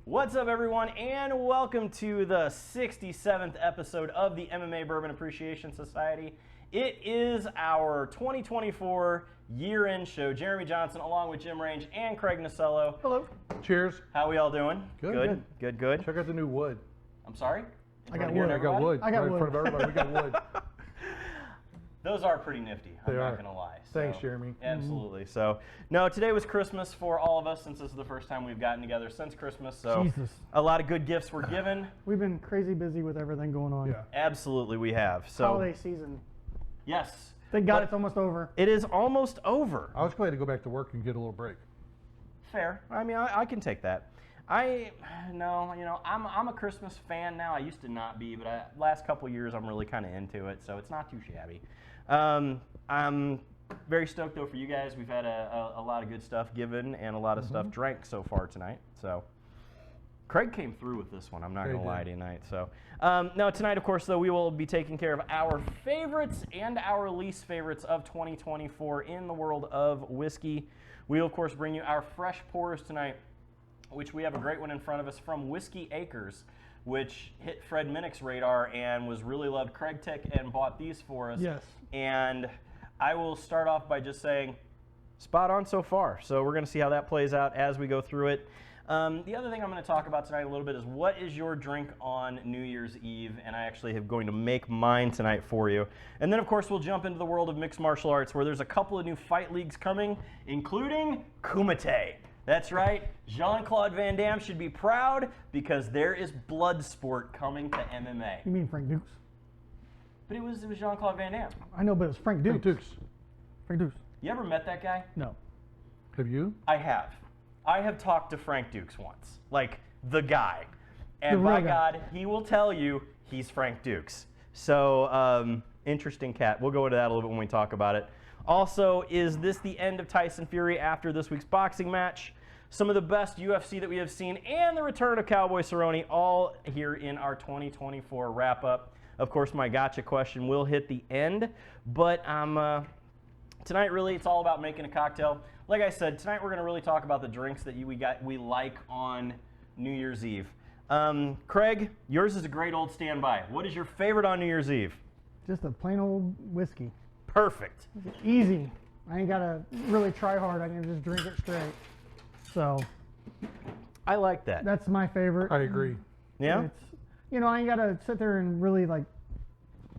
What's up, everyone, and welcome to the 67th episode of the MMA Bourbon Appreciation Society. It is our 2024 year-end show. Jeremy Johnson, along with Jim Range and Craig Nasello. Hello. Cheers. How we all doing? Good. Good. Check out the new wood. I'm sorry? I got wood. In front of everybody. We got wood. Those are pretty nifty, I'm not going to lie. Thanks, Jeremy. Absolutely. So, no, today was Christmas for all of us since this is the first time we've gotten together since Christmas. So, Jesus. A lot of good gifts were given. We've been crazy busy with everything going on. Yeah. Absolutely, we have. So, Holiday season. yes. Thank God it's almost over. It is almost over. I was glad to go back to work and get a little break. Fair. I mean, I can take that. I'm a Christmas fan now. I used to not be, but last couple years I'm really kind of into it, so it's not too shabby. I'm very stoked though for you guys. We've had a lot of good stuff given and a lot of stuff drank so far tonight. So Craig came through with this one. I'm not going to lie to you tonight. So now tonight, of course, though, we will be taking care of our favorites and our least favorites of 2024 in the world of whiskey. We will, of course, bring you our fresh pours tonight, which we have a great one in front of us from Whiskey Acres, which hit Fred Minnick's radar and was really loved. Craig took and bought these for us. Yes. And I will start off by just saying, spot on so far. So we're going to see how that plays out as we go through it. The other thing I'm going to talk about tonight a little bit is what is your drink on New Year's Eve? And I actually am going to make mine tonight for you. And then, of course, we'll jump into the world of mixed martial arts where there's a couple of new fight leagues coming, including Kumite. That's right, Jean-Claude Van Damme should be proud because there is blood sport coming to MMA. You mean Frank Dukes? But it was Jean-Claude Van Damme. I know, but it's Frank Dukes. Frank Dukes. You ever met that guy? No. Have you? I have. I have talked to Frank Dukes once, like the guy. And The by real guy. God, he will tell you he's Frank Dukes. So, interesting cat. We'll go into that a little bit when we talk about it. Also, is this the end of Tyson Fury after this week's boxing match? Some of the best UFC that we have seen and the return of Cowboy Cerrone all here in our 2024 wrap-up. Of course, my gotcha question will hit the end, but tonight really it's all about making a cocktail. Like I said, tonight we're going to really talk about the drinks that we like on New Year's Eve. Craig, yours is a great old standby. What is your favorite on New Year's Eve? Just a plain old whiskey. Perfect. Easy. I ain't got to really try hard. I can just drink it straight. So I like that. that's my favorite. I agree. Yeah? It's, I ain't got to sit there and really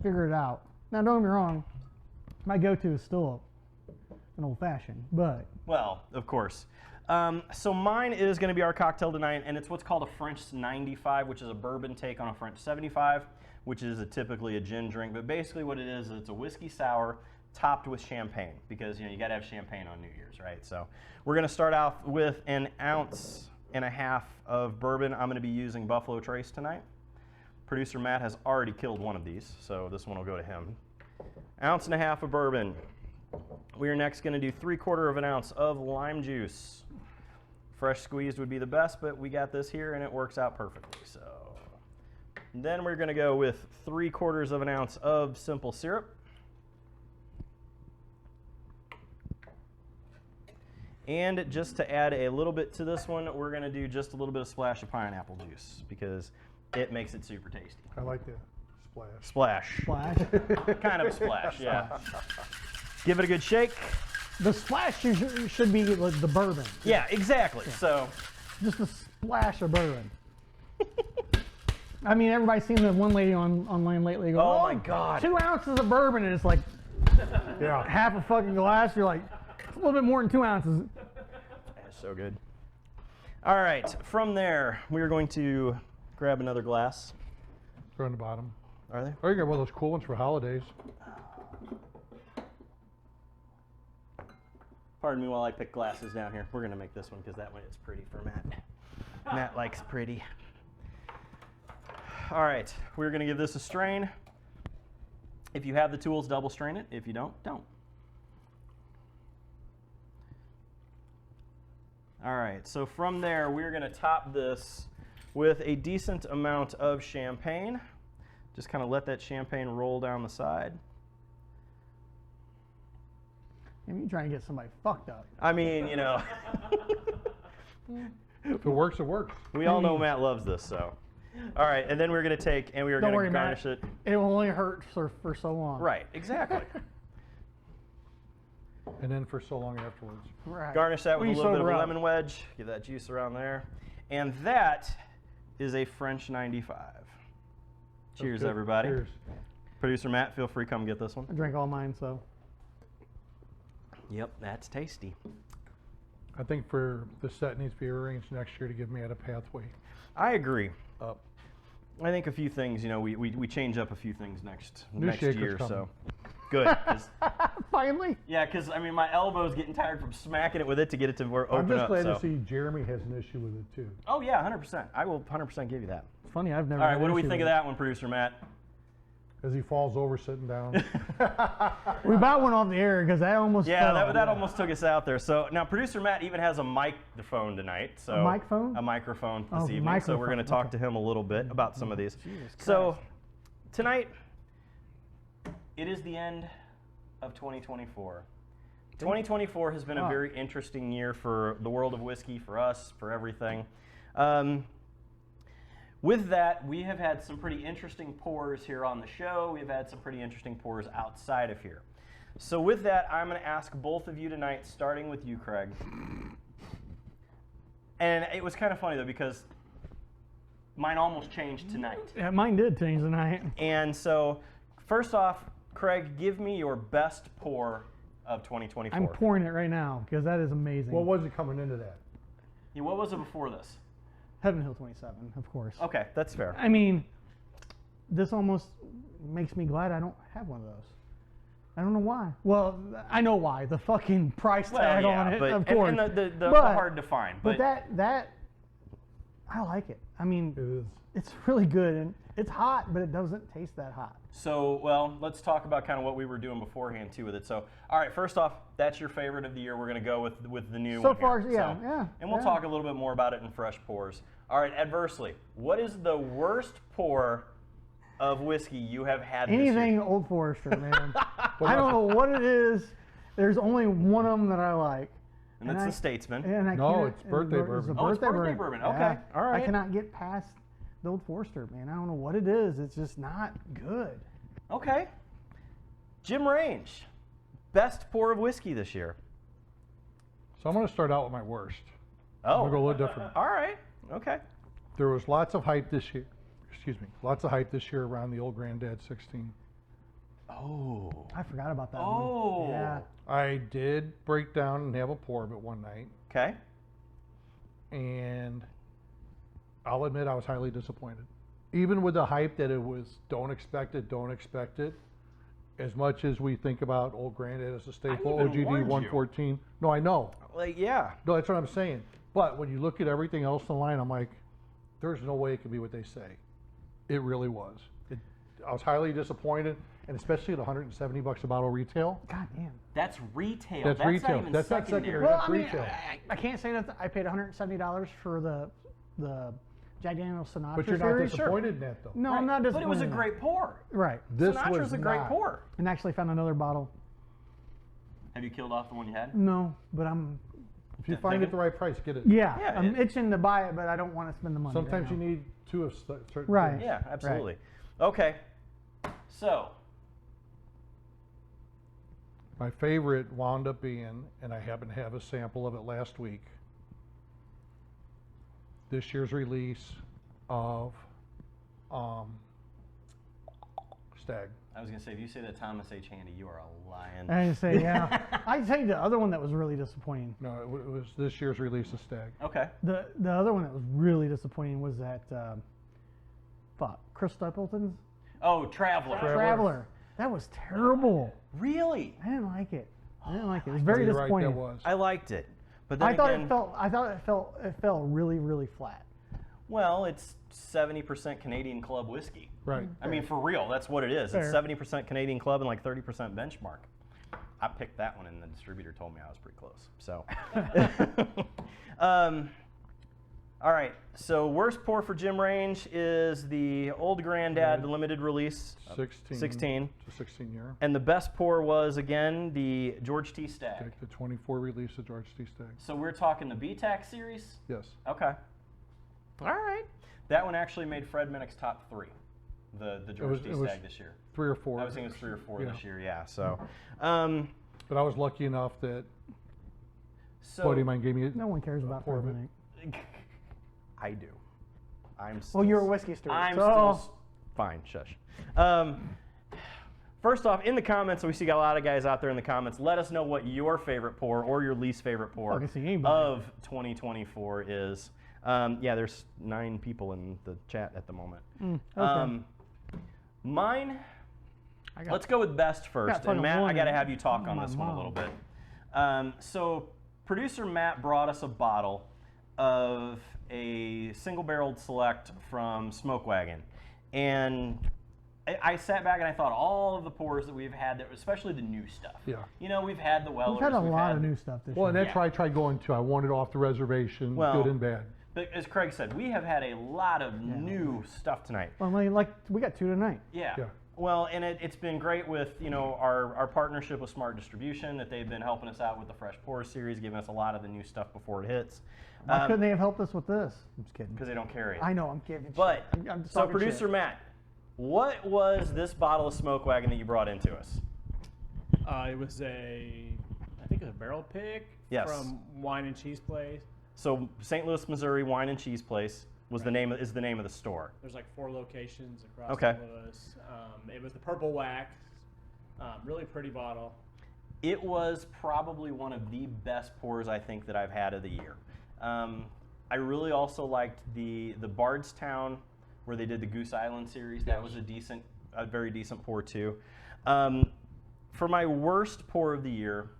figure it out. Now, don't get me wrong. My go-to is still an old-fashioned, but Well, of course. So mine is going to be our cocktail tonight, and it's what's called a French 95, which is a bourbon take on a French 75, which is typically a gin drink. But basically what it is it's a whiskey sour topped with champagne because, you got to have champagne on New Year's, right? So we're going to start out with 1.5 ounces of bourbon. I'm going to be using Buffalo Trace tonight. Producer Matt has already killed one of these, so this one will go to him. 1.5 ounces of bourbon. We are next going to do 3/4 ounce of lime juice. Fresh squeezed would be the best, but we got this here and it works out perfectly. So then we're going to go with 3/4 ounce of simple syrup. And just to add a little bit to this one, we're going to do just a little bit of splash of pineapple juice because it makes it super tasty. I like the splash. Splash. splash. Kind of a splash, yeah. Give it a good shake. The splash should be like the bourbon. Yeah, exactly. Yeah. So just a splash of bourbon. I mean, everybody's seen the one lady online lately go, oh my God. 2 ounces of bourbon, and it's like half a fucking glass. You're like, it's a little bit more than 2 ounces. That's so good. All right, from there, we are going to grab another glass. They're on the bottom. Are they? Oh, you got one of those cool ones for holidays. Pardon me while I pick glasses down here. We're going to make this one because that one is pretty for Matt. Matt likes pretty. All right, we're going to give this a strain. If you have the tools, double strain it. If you don't, don't. All right, so from there, we're going to top this with a decent amount of champagne. Just kind of let that champagne roll down the side. Maybe you're trying to get somebody fucked up. I mean, If it works, it works. We all know Matt loves this, so. All right, and then we're going to take, and we are Don't going to worry, garnish Matt. it. It will only hurt for so long. Right, exactly. And then for so long afterwards. Right. Garnish that with When a you little bit of sober a up. lemon wedge. Give that juice around there. And that is a French 95. Cheers, Good. everybody. Cheers. Producer Matt, feel free, come get this one. I drank all mine, so. Yep, that's tasty. I think for the set needs to be arranged next year to give Matt a pathway I agree. up. I think a few things, we change up a few things next shaker's year, coming. so good. 'Cause- Finally. yeah, because I mean, my elbow's getting tired from smacking it with it to get it to open I'm just up. glad so. to see Jeremy has an issue with it too. Oh yeah, 100%. I will 100% give you that. It's funny, I've never. All right, had what do an we issue think of with that one, producer Matt? As he falls over sitting down. it. We about went off the air because that almost. Yeah, fell. that almost took us out there. So now producer Matt even has a microphone tonight. So A microphone? A microphone this Oh, evening. So microphone, we're going to talk okay. to him a little bit about some of these. Jesus So tonight, it is the end of 2024. 2024 has been a Wow. very interesting year for the world of whiskey, for us, for everything. With that, we have had some pretty interesting pours here on the show. We've had some pretty interesting pours outside of here. So with that, I'm going to ask both of you tonight, starting with you, Craig. And it was kind of funny, though, because mine almost changed tonight. Yeah, mine did change tonight. And so, first off, Craig, give me your best pour of 2024. I'm pouring it right now because that is amazing. What was it coming into that? Yeah, what was it before this? Heaven Hill 27, of course. Okay, that's fair. I mean, this almost makes me glad I don't have one of those. I don't know why. Well, I know why. The fucking price tag on it, but, of course. And the But- hard to find. But that, I like it. I mean, It is. it's really good, and it's hot, but it doesn't taste that hot. So, well, let's talk about kind of what we were doing beforehand, too, with it. So, all right, first off, that's your favorite of the year. We're going to go with the new So one far, here. yeah, So- yeah, And we'll yeah. talk a little bit more about it in fresh pours. All right, adversely, what is the worst pour of whiskey you have had this Anything year? Old Forester, man. I don't know what it is. There's only one of them that I like. And that's the Statesman. And I No, can't- it's birthday it's a bourbon. Oh, it's birthday bourbon. Okay, all right. I cannot get past the Old Forester, man. I don't know what it is. It's just not good. Okay. Jim Range, best pour of whiskey this year. So I'm going to start out with my worst. Oh. I'm going to go a little different. All right. Okay. There was lots of hype this year. Excuse me. Lots of hype this year around the Old Granddad 16. Oh. I forgot about that Oh. one. Yeah. I did break down and have a pour of it one night, Okay. and I'll admit I was highly disappointed. Even with the hype that it was, don't expect it, don't expect it. As much as we think about Old Granddad as a staple, even OGD warned you. 114. No, I know. Like, yeah. No, that's what I'm saying. But when you look at everything else in the line, I'm like, there's no way it could be what they say. It really was. I was highly disappointed, and especially at 170 bucks a bottle retail. God damn. That's retail. That's retail. Not even That's not secondary. secondary. Well, That's I mean, retail. I can't say that I paid $170 for the Jack Daniel's Sinatra But you're not series. disappointed in that, though. No, Right. I'm not But disappointed. it was a in that. great pour. Right. This Sinatra's was a great not. pour. And actually found another bottle. Have you killed off the one you had? No, but I'm. If you find it at the right price, get it. Yeah, Yeah, I'm it- itching to buy it, but I don't want to spend the money. Sometimes right you now. need two of certain Right. things. Yeah, absolutely. Okay. So, My favorite wound up being, and I happen to have a sample of it last week, this year's release of Stag. I was going to say, if you say that Thomas H. Handy, you are a lion. I didn't say yeah. I'd say the other one that was really disappointing. No, it was this year's release of Stag. Okay. The other one that was really disappointing was that Chris Stapleton's Oh, Traveler. Traveler. That was terrible. Really? I didn't like it. I didn't like it. It was very You're right, disappointing. that was. I liked it. But then I thought again, it felt really, really flat. well, it's 70% Canadian Club whiskey. Right. I mean, for real, that's what it is. Fair. It's 70% Canadian Club and like 30% benchmark. I picked that one, and the distributor told me I was pretty close. So, All right, so worst pour for Jim Range is the Old Granddad limited release. 16. It's a 16 year. And the best pour was, again, the George T. Stagg. The 24 release of George T. Stagg. So we're talking the BTAC series? Yes. Okay. All right. That one actually made Fred Minnick's top 3, the George T. Stagg this year. 3 or 4. I was thinking it was 3 or 4 this year, yeah. So, but I was lucky enough that buddy of mine gave me No one cares about Fred Minnick. I do. I'm still, Well, you're a whiskey store. I'm so. still fine. Shush. First off, in the comments, we see got a lot of guys out there in the comments. Let us know what your favorite pour or your least favorite pour I can see anybody. of 2024 is. Yeah, there's 9 people in the chat at the moment. Okay. Mine. Let's go with best first. And Matt, I got to have you talk on this one a little bit. So producer Matt brought us a bottle of a single-barreled select from Smoke Wagon, and I sat back and I thought all of the pours that we've had, especially the new stuff. Yeah. You know, we've had the Wellers. We've had a lot of new stuff this year. Well, and that's why I tried going to. I wanted off the reservation, good and bad. But as Craig said, we have had a lot of new stuff tonight. Well, I mean, like we got 2 tonight. Yeah. Well, and it's been great with, you know, our partnership with Smart Distribution, that they've been helping us out with the Fresh Pours series, giving us a lot of the new stuff before it hits. Why couldn't they have helped us with this? I'm just kidding. Because they don't carry it. I know, I'm kidding. But, I'm just so talking producer shit. Matt, what was this bottle of Smoke Wagon that you brought into us? It was I think it was a barrel pick from Wine and Cheese Place. So St. Louis, Missouri Wine and Cheese Place was the name of the store. There's like 4 locations across St. Louis. It was the purple wax, really pretty bottle. It was probably one of the best pours I think that I've had of the year. I really also liked the Bardstown, where they did the Goose Island series. That was a very decent pour too. For my worst pour of the year,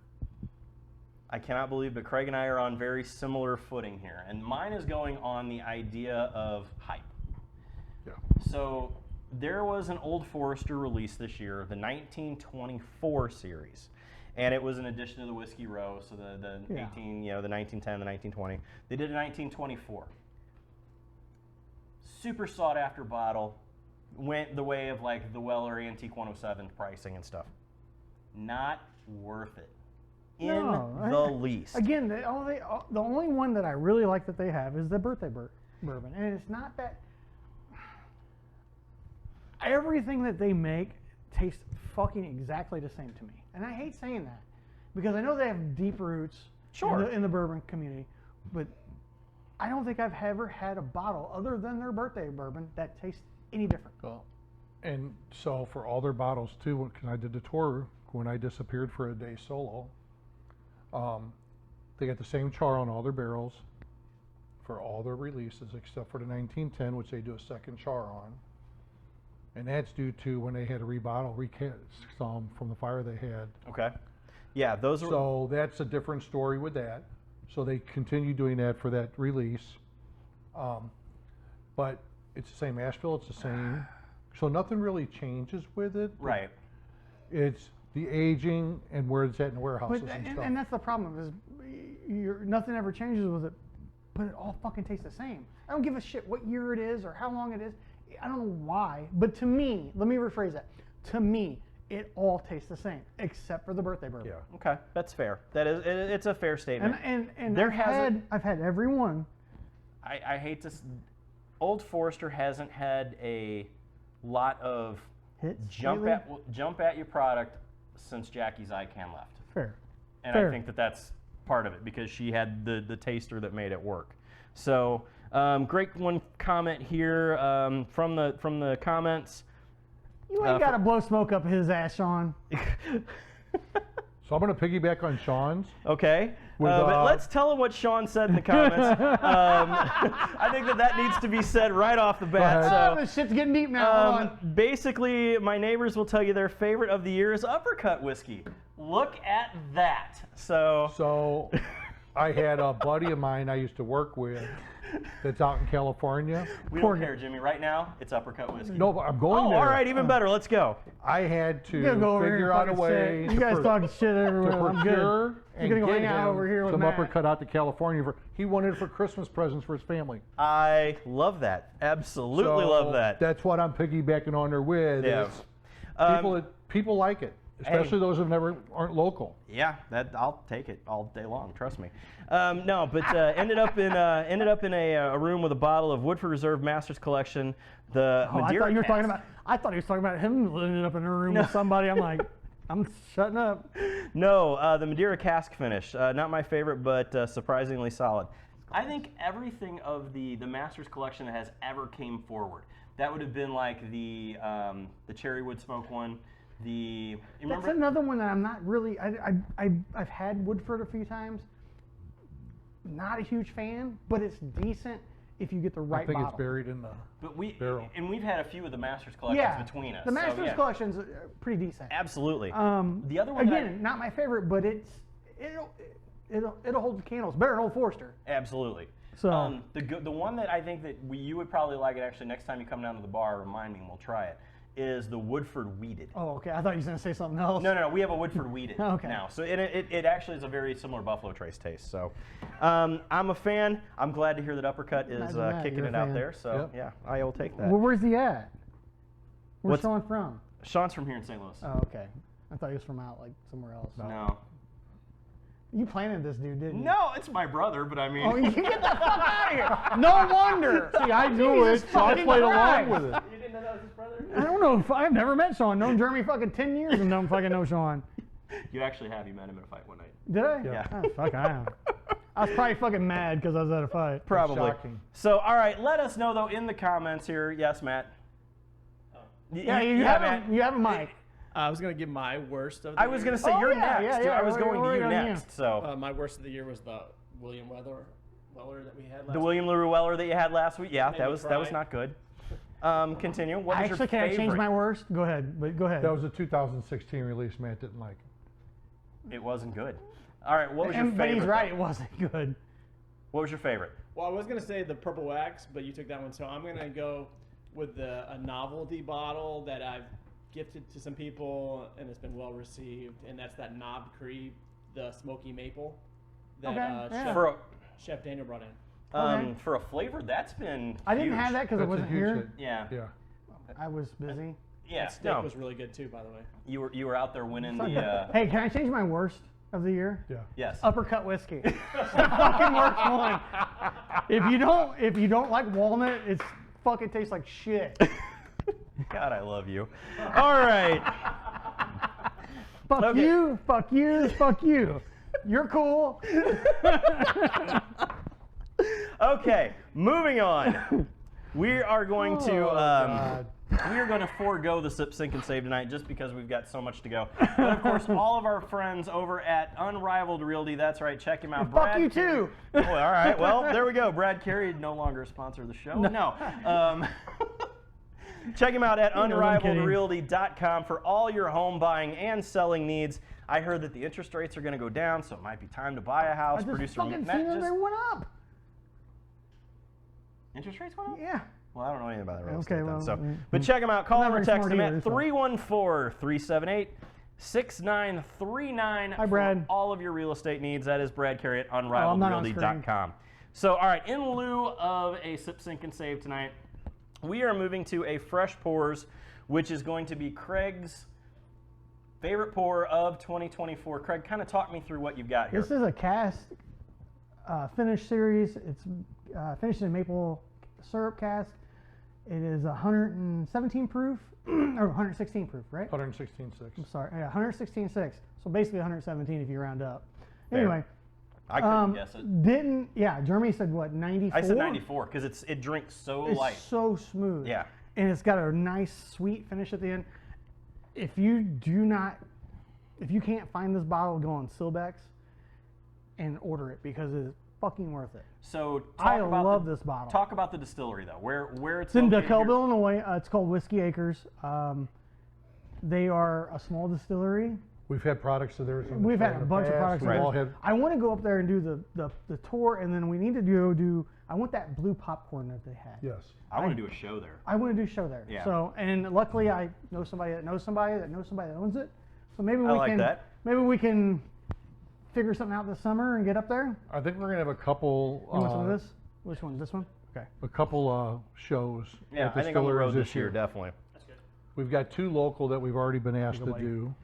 I cannot believe, but Craig and I are on very similar footing here, and mine is going on the idea of hype. Yeah. So there was an Old Forester release this year, the 1924 series. And it was an addition to the Whiskey Row, so the 1910, the 1920. They did a 1924. Super sought after bottle, went the way of like the Weller Antique 107 pricing and stuff. Not worth it in the least. Again, the only one that I really like that they have is the birthday bourbon, and it's not that everything that they make tastes fucking exactly the same to me. And I hate saying that because I know they have deep roots in the bourbon community, but I don't think I've ever had a bottle other than their birthday bourbon that tastes any different. Well, and so for all their bottles too, because I did the tour when I disappeared for a day solo, they got the same char on all their barrels for all their releases except for the 1910, which they do a second char on. And that's due to when they had to recast some from the fire they had. Okay. Yeah, those are. So that's a different story with that. So they continue doing that for that release. But it's the same Asheville, it's the same. So nothing really changes with it. Right. It's the aging and where it's at in the warehouses and stuff. And that's the problem is nothing ever changes with it, but it all fucking tastes the same. I don't give a shit what year it is or how long it is. I don't know why, but to me, let me rephrase that. To me, it all tastes the same, except for the birthday bourbon. Yeah. Okay, that's fair. It's a fair statement. And I've had every one. I hate to. Old Forester hasn't had a lot of Hits jump at your product since Jackie's ICANN left. Fair. And I think that's part of it because she had the taster that made it work. So. Great one comment here from the comments. You ain't got to blow smoke up his ass, Sean. So I'm going to piggyback on Sean's. Okay. But let's tell him what Sean said in the comments. I think that needs to be said right off the bat. So, this shit's getting deep now. Hold on. Basically, my neighbors will tell you their favorite of the year is Uppercut whiskey. Look at that. So I had a buddy of mine I used to work with that's out in California. We don't care, Jimmy. Right now, it's Uppercut whiskey. No, but I'm going there. All right, even better. Let's go. I had to You gotta go over here figure and out a fucking way shit. You guys talking shit everywhere. to I'm good. procure and You're gonna go get hang out him over here with some Matt. Uppercut out to California. He wanted it for Christmas presents for his family. I love that. Absolutely love that. That's what I'm piggybacking on there with. Yeah. is people like it, especially those who aren't local. Yeah, I'll take it all day long. Trust me. No, but ended up in a room with a bottle of Woodford Reserve Masters Collection. The Oh, I Madeira thought you were talking cask. about. I thought he was talking about him ended up in a room with somebody. I'm like, I'm shutting up. No, the Madeira cask finish. Not my favorite, but surprisingly solid. I think everything of the Masters Collection that has ever came forward. That would have been like the cherry wood smoke one. That's another one that I'm not really. I've had Woodford a few times. Not a huge fan, but it's decent if you get the right I think bottle. it's buried in the barrel. And we've had a few of the Masters Collections between us. The Masters so, Collection's pretty decent. Absolutely. The other one again, not my favorite, but it'll hold the candles better than Old Forester. Absolutely. So the one that I think that you would probably like it actually next time you come down to the bar, remind me and we'll try it, is the Woodford Wheated. Oh, okay. I thought you were going to say something else. No. We have a Woodford Wheated Okay. now. So it actually is a very similar Buffalo Trace taste. So I'm a fan. I'm glad to hear that Uppercut is Imagine that, kicking you're a it out fan. there. So Yep. yeah, I will take that. Well, where's he at? Where's What's- Sean from? Sean's from here in St. Louis. Oh, okay. I thought he was from out like somewhere else. No. You planted this dude, didn't you? No, it's my brother, but I mean. Oh, you get the fuck out of here! No wonder. See, I knew it, so I fucking played along Christ. with it. You didn't know that was his brother? I don't know. I've never met Sean. Known Jeremy fucking 10 years and don't fucking know Sean. You actually have. You met him in a fight one night. Did I? Yeah. Oh, fuck, I am. I was probably fucking mad because I was at a fight. Probably. Shocking. So, all right, let us know though in the comments here. Yes, Matt. Yeah, you have a mic. I was going to give my worst of the I was year. going to say Oh, you're yeah, next. yeah, I was we're going to you on you. next. So My worst of the year was the William Weller that we had last the William LaRue Weller that you had last week. Yeah, Made that me was cry. not good. Continue. What was Actually, your can I favorite? change my worst? Go ahead. But go ahead. That was a 2016 release Matt didn't like. It wasn't good. All right, what was your But favorite? he's right. though? It wasn't good. What was your favorite? Well, I was going to say the Purple Wax, but you took that one. So I'm going to go with a novelty bottle that I've gifted to some people, and it's been well received. And that's that Knob Creek, the Smoky Maple that Okay, yeah. For Daniel brought in. Okay. for a flavor, that's been I didn't huge. have that because I That's a wasn't huge here. hit. Yeah. Yeah. I was busy. Yeah. That steak No, was really good too, by the way. you were out there winning the. Hey, can I change my worst of the year? Yeah. Yes. Uppercut whiskey. It's the fucking worst one. If you don't like walnut, it's fucking tastes like shit. God, I love you. All right. Fuck Okay. you, fuck you, fuck you. You're cool. Okay, moving on. We are going to God. we are going to forego the sip, sink, and save tonight just because we've got so much to go. But of course, all of our friends over at Unrivaled Realty, that's right, check him out. Fuck you Carey- too. Oh, all right, well, there we go. Brad Carey, no longer a sponsor of the show. No. Check him out at knows I'm kidding. unrivaledrealty.com for all your home buying and selling needs. I heard that the interest rates are going to go down, so it might be time to buy a house. I just Producer fucking Matt seen them. just- They went up. Interest rates went up? Yeah. Well, I don't know anything about that real Okay, estate then. well, So, mm, but check them out. Call I'm them or not text very them smart at either, 314-378-6939 Hi, for Brad. all of your real estate needs. That is Brad Carey at I'm not on unrivaledrealty.com. So, all right, in lieu of a sip, sink, and save tonight, we are moving to a fresh pours, which is going to be Craig's favorite pour of 2024. Craig, kind of talk me through what you've got here. This is a cask finish series. It's finished in maple syrup cask. It is 117 proof or 116 proof, right? 116.6. I'm sorry, yeah, 116.6. So basically 117 if you round up. Fair. Anyway, I couldn't guess it. Jeremy said what, 94? I said 94 because it drinks so It's light. so smooth. Yeah. And it's got a nice sweet finish at the end. If you can't find this bottle, go on Silbex and order it because it's fucking worth it. So I talk about love this bottle. Talk about the distillery though. Where it's It's in located here. DeKalb, Illinois. It's called Whiskey Acres. They are a small distillery. We've had products of theirs. We've had a bunch of products. We've all had. I want to go up there and do the tour, and then we need to do. I want that blue popcorn that they had. Yes. I want to do a show there. I want to do a show there. Yeah. So, and luckily I know somebody that knows somebody that knows somebody that owns it. So maybe we like can. that. Maybe we can figure something out this summer and get up there. I think we're gonna have a couple. You want some of this? Which one? This one? Okay. A couple shows. Yeah, at the I think on the Distilleries road this year, definitely. That's good. We've got 2 local that we've already been asked to buddy. do.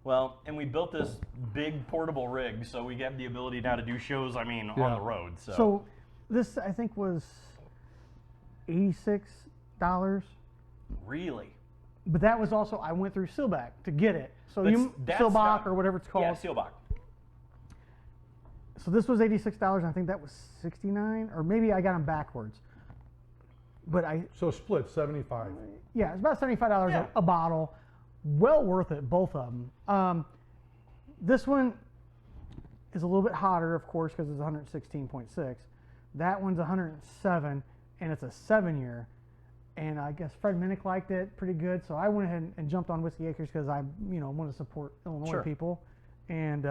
Well, and we built this big portable rig, so we have the ability now to do shows, on Yeah. the road. So this I think was $86. Really? But that was also, I went through Silbach to get it. So That's Silbach not- or whatever it's called. Yeah, Sealbach. So this was $86, and I think that was $69, or maybe I got them backwards. But So split 75. yeah, it's about $75 Yeah. a bottle. Well worth it, both of them. This one is a little bit hotter, of course, because it's 116.6. That one's 107, and it's a 7-year. And I guess Fred Minnick liked it pretty good, so I went ahead and jumped on Whiskey Acres because I, want to support Illinois Sure. people, and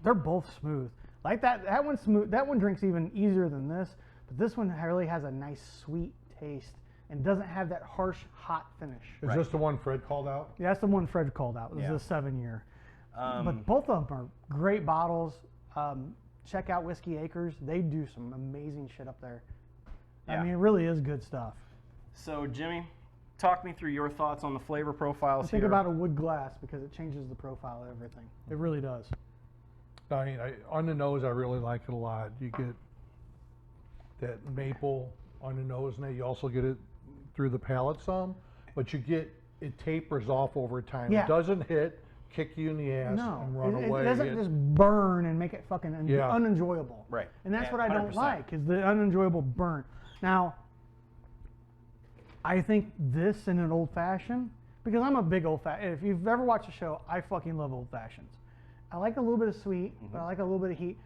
they're both smooth. Like that one's smooth. That one drinks even easier than this, but this one really has a nice sweet taste and doesn't have that harsh hot finish. Is this the one Fred called out? Yeah, that's the one Fred called out. It was Yeah. a 7-year. Um, But both of them are great bottles. Check out Whiskey Acres. They do some amazing shit up there. Yeah. I mean, it really is good stuff. So, Jimmy, talk me through your thoughts on the flavor profiles Think here. about a wood glass because it changes the profile of everything. It really does. I mean, on the nose, I really like it a lot. You get that maple on the nose, and then you also get it through the palate some, but it tapers off over time. Yeah. It doesn't hit, kick you in the ass, No, and run it away. doesn't just burn and make it fucking Yeah. unenjoyable. Right. And that's Yeah, what I don't 100%. like is the unenjoyable burn. Now, I think this in an old fashioned, because I'm a big old fashioned. If you've ever watched a show, I fucking love old fashions. I like a little bit of sweet, but I like a little bit of heat.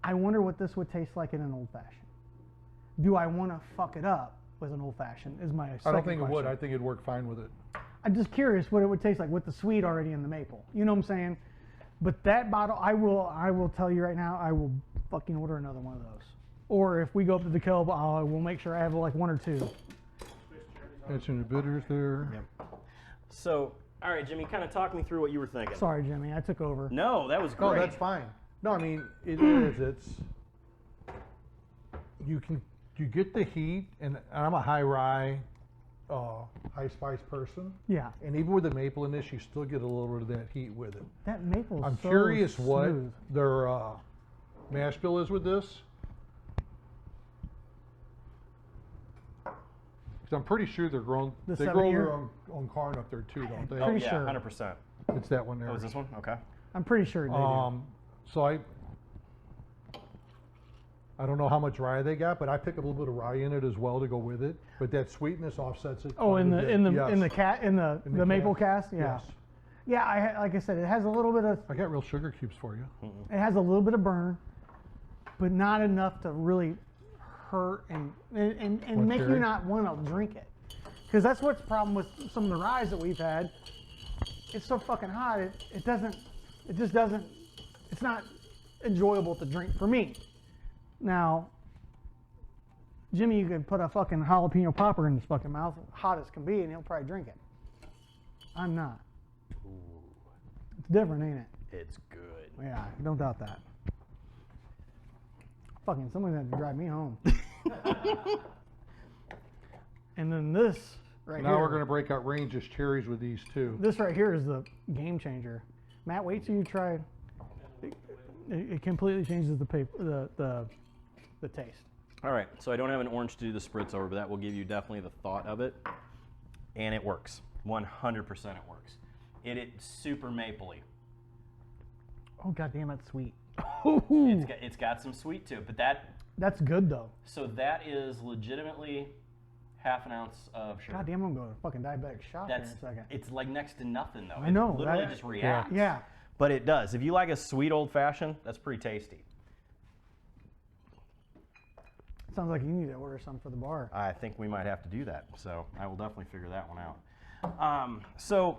I wonder what this would taste like in an old fashioned. Do I want to fuck it up with an old fashioned? Is my second I don't think it would. question. I think it'd work fine with it. I'm just curious what it would taste like with the sweet already in the maple. You know what I'm saying? But that bottle, I will tell you right now, I will fucking order another one of those. Or if we go up to the Kelb, I will make sure I have like 1 or 2. Add some bitters there. Yep. So, all right, Jimmy, kind of talk me through what you were thinking. Sorry, Jimmy, I took over. No, that was great. No, that's fine. No, I mean, it is. It's you get the heat, and I'm a high rye, high spice person, Yeah, and even with the maple in this, you still get a little bit of that heat with it. that maple. I'm so curious what smooth. their mash bill is with this. Because I'm pretty sure they're grown. The They 7 grow year? their own corn up there too, don't they? Oh, Pretty yeah, sure. 100%. It's that one there. Oh, is this one? Okay. I'm pretty sure they do. So I don't know how much rye they got, but I pick up a little bit of rye in it as well to go with it. But that sweetness offsets it. Oh, quite in a the bit. in the Yes. in the In the maple cast. cast. Yeah, Yes. yeah. Like I said, it has a little bit of I got real sugar cubes for you. it has a little bit of burn, but not enough to really hurt and What, make you cherry? not want to drink it. Because that's what's the problem with some of the ryes that we've had. It's so fucking hot. It just doesn't. It's not enjoyable to drink for me. Now, Jimmy, you could put a fucking jalapeno popper in his fucking mouth, hot as can be, and he'll probably drink it. I'm not. It's different, ain't it? It's good. Yeah, don't doubt that. Fucking somebody's gonna have to drive me home. And then this right Now here. we're going to break out Range's cherries with these too. This right here is the game changer. Matt, wait till you try. It completely changes the paper, the taste. All right, so I don't have an orange to do the spritz over, but that will give you definitely the thought of it. And it works. 100% it works. It's super mapley. Oh goddamn, that's sweet. It's got some sweet to it, but That's good though. so that is legitimately half an ounce of sugar. Goddamn, I'm gonna go to fucking diabetic shock That's in a second. it's like next to nothing though. I know, It literally that- just reacts. Yeah. But it does. If you like a sweet old fashioned, that's pretty tasty. Sounds like you need to order some for the bar. I think we might have to do that. So I will definitely figure that one out. So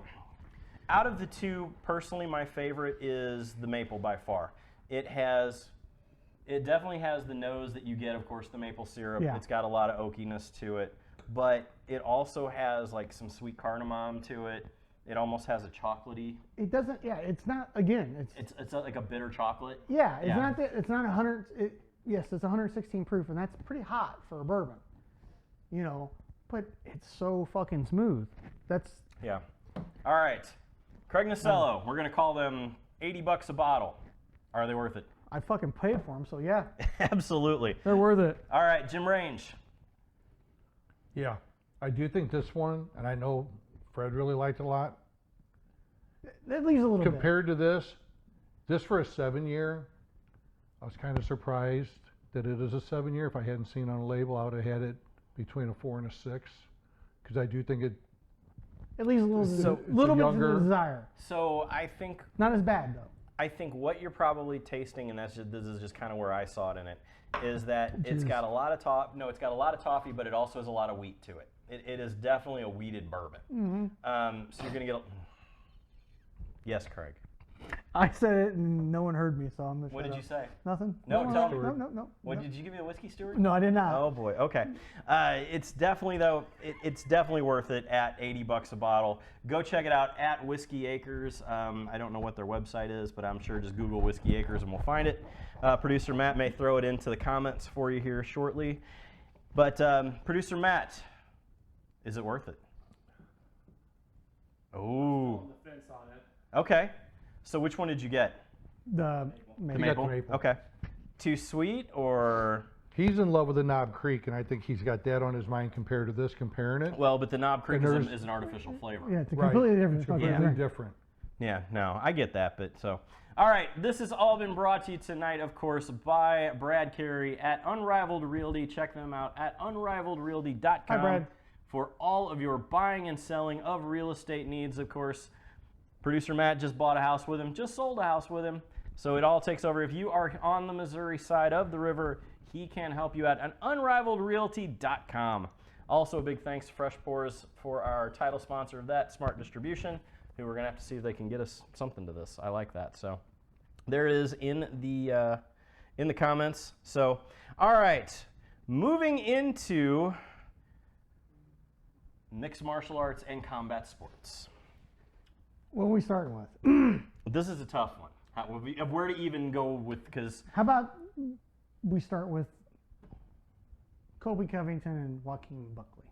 Out of the two, personally, my favorite is the maple by far. It definitely has the nose that you get, of course, the maple syrup. Yeah. It's got a lot of oakiness to it, but it also has like some sweet cardamom to it. It almost has a chocolatey. It doesn't. Yeah, it's not. Again, It's like a bitter chocolate. yeah. It's Yeah. not. It's not 100. Yes, it's 116 proof, and that's pretty hot for a bourbon. You know, but it's so fucking smooth. That's Yeah. All right, Craig Nasello. We're gonna call them $80 a bottle. Are they worth it? I fucking paid for them, so yeah, Absolutely. they're worth it. All right, Jim Range. Yeah, I do think this one, and I know Fred really liked it a lot. That leaves a little Compared to this for a 7-year, I was kind of surprised that it is a 7-year. If I hadn't seen on a label, I would have had it between a 4 and a 6, because I do think it. bit. It leaves a little, It's a little bit younger- to desire. So I think Not as bad though. what you're probably tasting, and this is just kind of where I saw it in it, is that it's got a lot of it's got a lot of toffee, but it also has a lot of wheat to it. It is definitely a wheated bourbon. So you're gonna get. Yes, Craig. I said it and no one heard me, so I'm gonna. What shut did up. you say? Nothing. No, tell me. No. What did you give me the whiskey, Stewart? No, I did not. Oh boy. Okay. It's definitely it's definitely worth it at $80 a bottle. Go check it out at Whiskey Acres. I don't know what their website is, but I'm sure just Google Whiskey Acres and we'll find it. Producer Matt may throw it into the comments for you here shortly. But Producer Matt, is it worth it? Oh. On the fence on it. Okay. So which one did you get? The The maybe. got the maple. Okay. Too sweet or? He's in love with the Knob Creek, and I think he's got that on his mind compared to this, comparing it. Well, but the Knob Creek And is, there's- is an artificial flavor. Yeah, it's a Right. completely different. It's fucking completely drink. different. Yeah, no, I get that, but so. All right, this has all been brought to you tonight, of course, by Brad Carey at Unrivaled Realty. Check them out at unrivaledrealty.com. Hi, Brad. For all of your buying and selling of real estate needs, of course. Producer Matt just bought a house with him, just sold a house with him. So it all takes over. If you are on the Missouri side of the river, he can help you out at unrivaledrealty.com. Also, a big thanks to Fresh Pours for our title sponsor of that, Smart Distribution, who we're going to have to see if they can get us something to this. I like that. So there is in the comments. So, all right, moving into mixed martial arts and combat sports. What are we starting with? This is a tough one. Where to even go with, because How about we start with Colby Covington and Joaquin Buckley?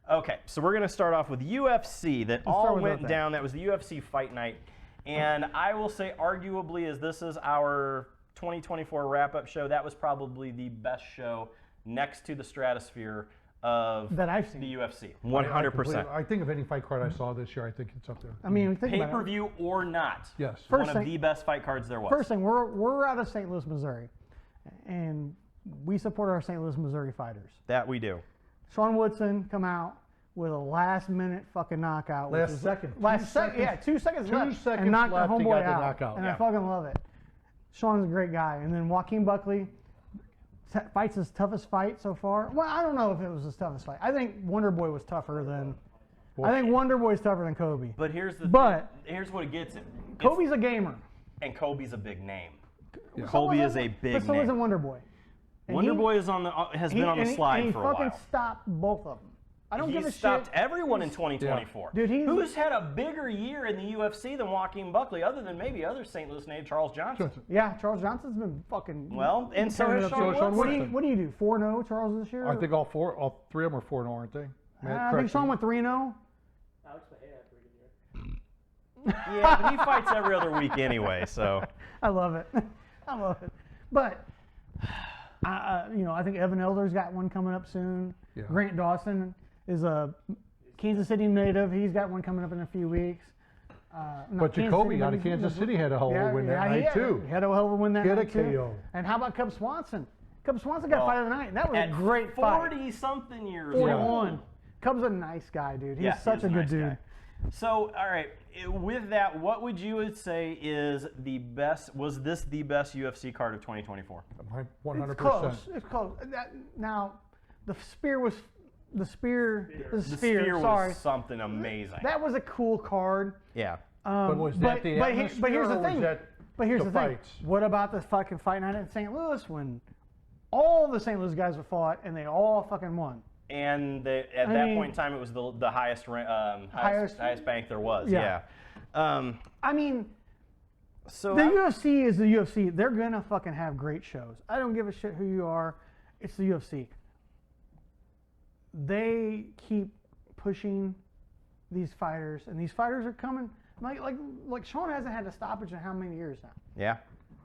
okay, so we're going to start off with UFC that all start with went that. down. That was the UFC Fight Night. And I will say, arguably, as this is our 2024 wrap-up show, that was probably the best show next to the Stratosphere of That I've seen. the UFC. I 100%. I think of any fight card I saw this year, I think it's up there. I mean, think about it. Pay-per-view or not. Yes. One First of thing- the best fight cards there was. First thing, we're out of St. Louis, Missouri, and we support our St. Louis, Missouri fighters. That we do. Sean Woodson come out with a last-minute fucking knockout. which Last was- second. Last 2 second. Yeah, seconds. 2 seconds 2 left. seconds and knocked the left, he homeboy got the out. knockout. And Yeah. I fucking love it. Sean's a great guy. And then Joaquin Buckley fights his toughest fight so far. Well, I don't know if it was his toughest fight. I think Wonder Boy was tougher than. I think Wonder Boy's tougher than Kobe. But here's the But- thing. Here's what it gets him. Kobe's a gamer. And Kobe's a big name. Yeah. Kobe So is a big But so name. isn't Wonder Boy. And Wonder he- Boy is has been on the slide and he for a fucking while. stopped both of them. I don't give a He's stopped shit. everyone in 2024. Dude, he's- Who's had a bigger year in the UFC than Joaquin Buckley, other than maybe other St. Louis native Charles Johnson? Yeah, Charles Johnson's been fucking. Well, and so tearing has it up. Sean Sean Woodson. What do you do? 4-0 Charles this year? I think all 3 of them are 4-0, aren't they? Matt, I correct think Sean me. went 3-0. Alex Mejia had a pretty good year. Yeah, but he fights every other week anyway, so. I love it. I love it. But I think Evan Elder's got one coming up soon. Yeah. Grant Dawson is a Kansas City native. He's got one coming up in a few weeks. Not But Kansas Jacoby City, out but of he's- Kansas City had a hell of a win that he night, had- too. He had a hell of a win that He had a night, too. KO. And how about Cub Swanson? Cub Swanson got Well, fight of the night, and that was a At great fight. 40-something years 41. old. Cub's a nice guy, dude. He's Yeah, he such is a good nice dude. guy. So, all right, with that, what would you say is the best, was this the best UFC card of 2024? 100%. It's close. It's close. Now, the spear was the spear. The Sphere sorry, was something amazing. that was a cool card. Yeah. But was that the atmosphere, but here's the or was thing. that But here's the the thing. fights? What about the fucking fight night in St. Louis when all the St. Louis guys were fought and they all fucking won? And at that point in time, it was the highest bank there was. Yeah. I mean, So the UFC is the UFC. They're gonna fucking have great shows. I don't give a shit who you are. It's the UFC. They keep pushing these fighters, and these fighters are coming. Like Sean hasn't had a stoppage in how many years now? yeah.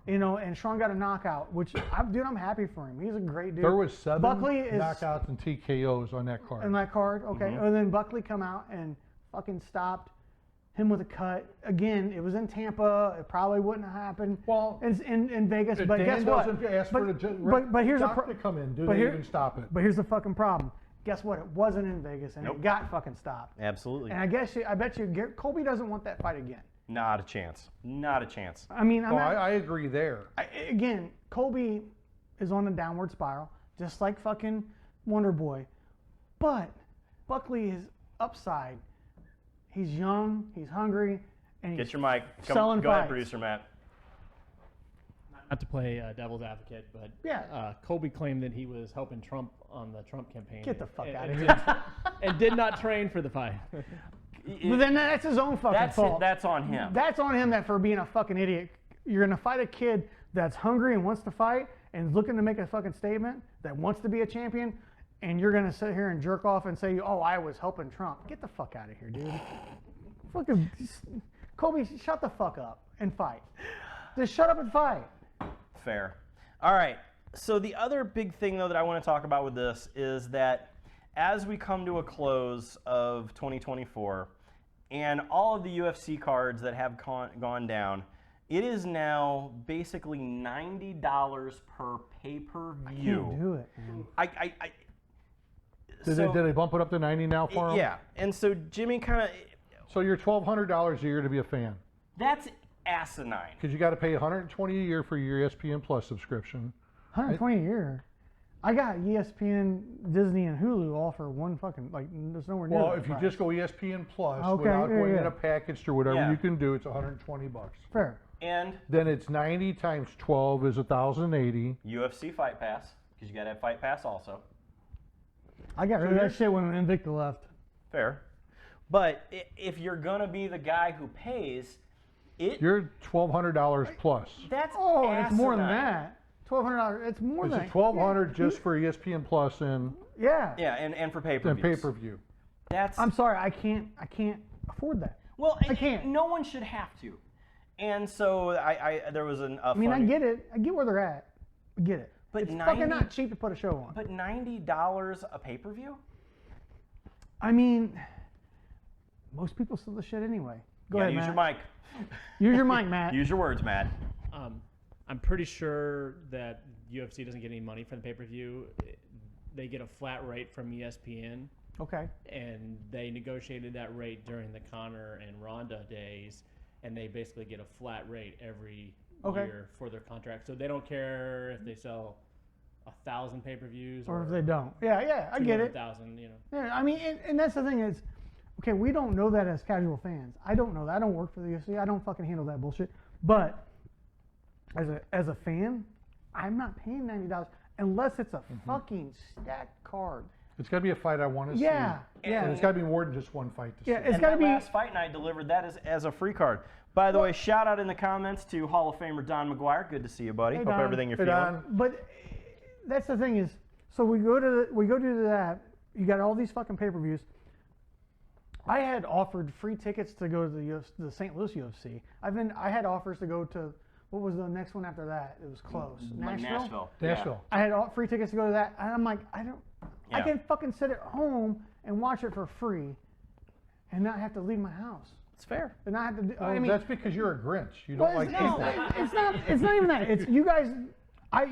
You know, and Sean got a knockout, which I'm happy for him. He's a great dude. There was 7 Buckley is knockouts and TKOs on that card. on that card. Okay, and then Buckley come out and fucking stopped him with a cut. Again, it was in Tampa. It probably wouldn't have happened. Well, in Vegas, but Dan guess what? doesn't ask for but here's the doctor to come in. Do but they here- even stop it? But here's the fucking problem. Guess what? It wasn't in Vegas, and Nope. it got fucking stopped. Absolutely. And I bet you, Colby doesn't want that fight again. Not a chance. Not a chance. I mean, I agree there. Again, Colby is on a downward spiral, just like fucking Wonder Boy. But Buckley is upside. He's young, he's hungry, and he's Get your mic. selling Go ahead, fights. producer Matt. Not to play devil's advocate, but Yeah. Colby claimed that he was helping Trump on the Trump campaign. Get the fuck and- out and of here. did- and did not train for the fight. But then that's his own fucking fault. That's on him. That's on him for being a fucking idiot. You're gonna fight a kid that's hungry and wants to fight and is looking to make a fucking statement that wants to be a champion, and you're gonna sit here and jerk off and say, "Oh, I was helping Trump." Get the fuck out of here, dude. Fucking Colby, shut the fuck up and fight. Just shut up and fight. Fair. All right. So the other big thing, though, that I want to talk about with this is that as we come to a close of 2024 and all of the UFC cards that have gone down, it is now basically $90 per pay-per-view. Can't do it, man. Did they bump it up to 90 now for him? Yeah. And so Jimmy kind of, So you're $1,200 a year to be a fan, that's asinine. because you got to pay $120 a year for your ESPN Plus subscription. 120 a year. I got ESPN, Disney, and Hulu all for one fucking there's nowhere near. Well, that if you price. just go ESPN Plus Okay, without yeah, going yeah. in a package or whatever Yeah. you can do, it's $120. fair. And Then it's 90 times 12 is 1,080. UFC Fight Pass, because you got to have Fight Pass also. I got rid of that shit when Invicta left. Fair. But if you're going to be the guy who pays, You're $1,200 plus. that's Oh, it's more than asinine. that. $1,200. It's more Is than it $1,200 just for ESPN Plus and Yeah. Yeah, and for pay-per-views. pay-per-view? That's I'm sorry, I can't afford that. well, I can't. No one should have to. And so there was a I mean, I funny, get it. I get where they're at. I get it. But it's 90 fucking not cheap to put a show on. but $90 a pay-per-view? I mean, most people steal the shit anyway. Go ahead, use Matt. your mic. Use your mic, Matt. Use your words, Matt. I'm pretty sure that UFC doesn't get any money from the pay-per-view. They get a flat rate from ESPN, Okay. and they negotiated that rate during the Conor and Ronda days, and they basically get a flat rate every year for their contract. So they don't care if they sell 1,000 pay-per-views Or if they don't. Yeah, I get it. 200,000, you know. Yeah, I mean, and that's the thing is, okay, we don't know that as casual fans. I don't know that. I don't work for the UFC. I don't fucking handle that bullshit. But as a fan, I'm not paying $90 unless it's a fucking stacked card. It's got to be a fight I want to see. Yeah, And it's got to be more than just one fight to Yeah, see. it's And got to that be. last fight night delivered that as a free card. By the way, shout out in the comments to Hall of Famer Don McGuire. Good to see you, buddy. Hey, Hope Don. everything you're Hey, feeling. Don. But that's the thing is, so we go to that. You got all these fucking pay-per-views. I had offered free tickets to go to the St. Louis UFC. I had offers to go to, what was the next one after that? It was close. Like Nashville. Nashville. I had free tickets to go to that, and I'm like, I Yeah. can fucking sit at home and watch it for free, and not have to leave my house, It's fair. and not have to. Well, I mean, that's because you're a Grinch. You don't well, like it's, people. no, it's not. It's not even that. It's you guys.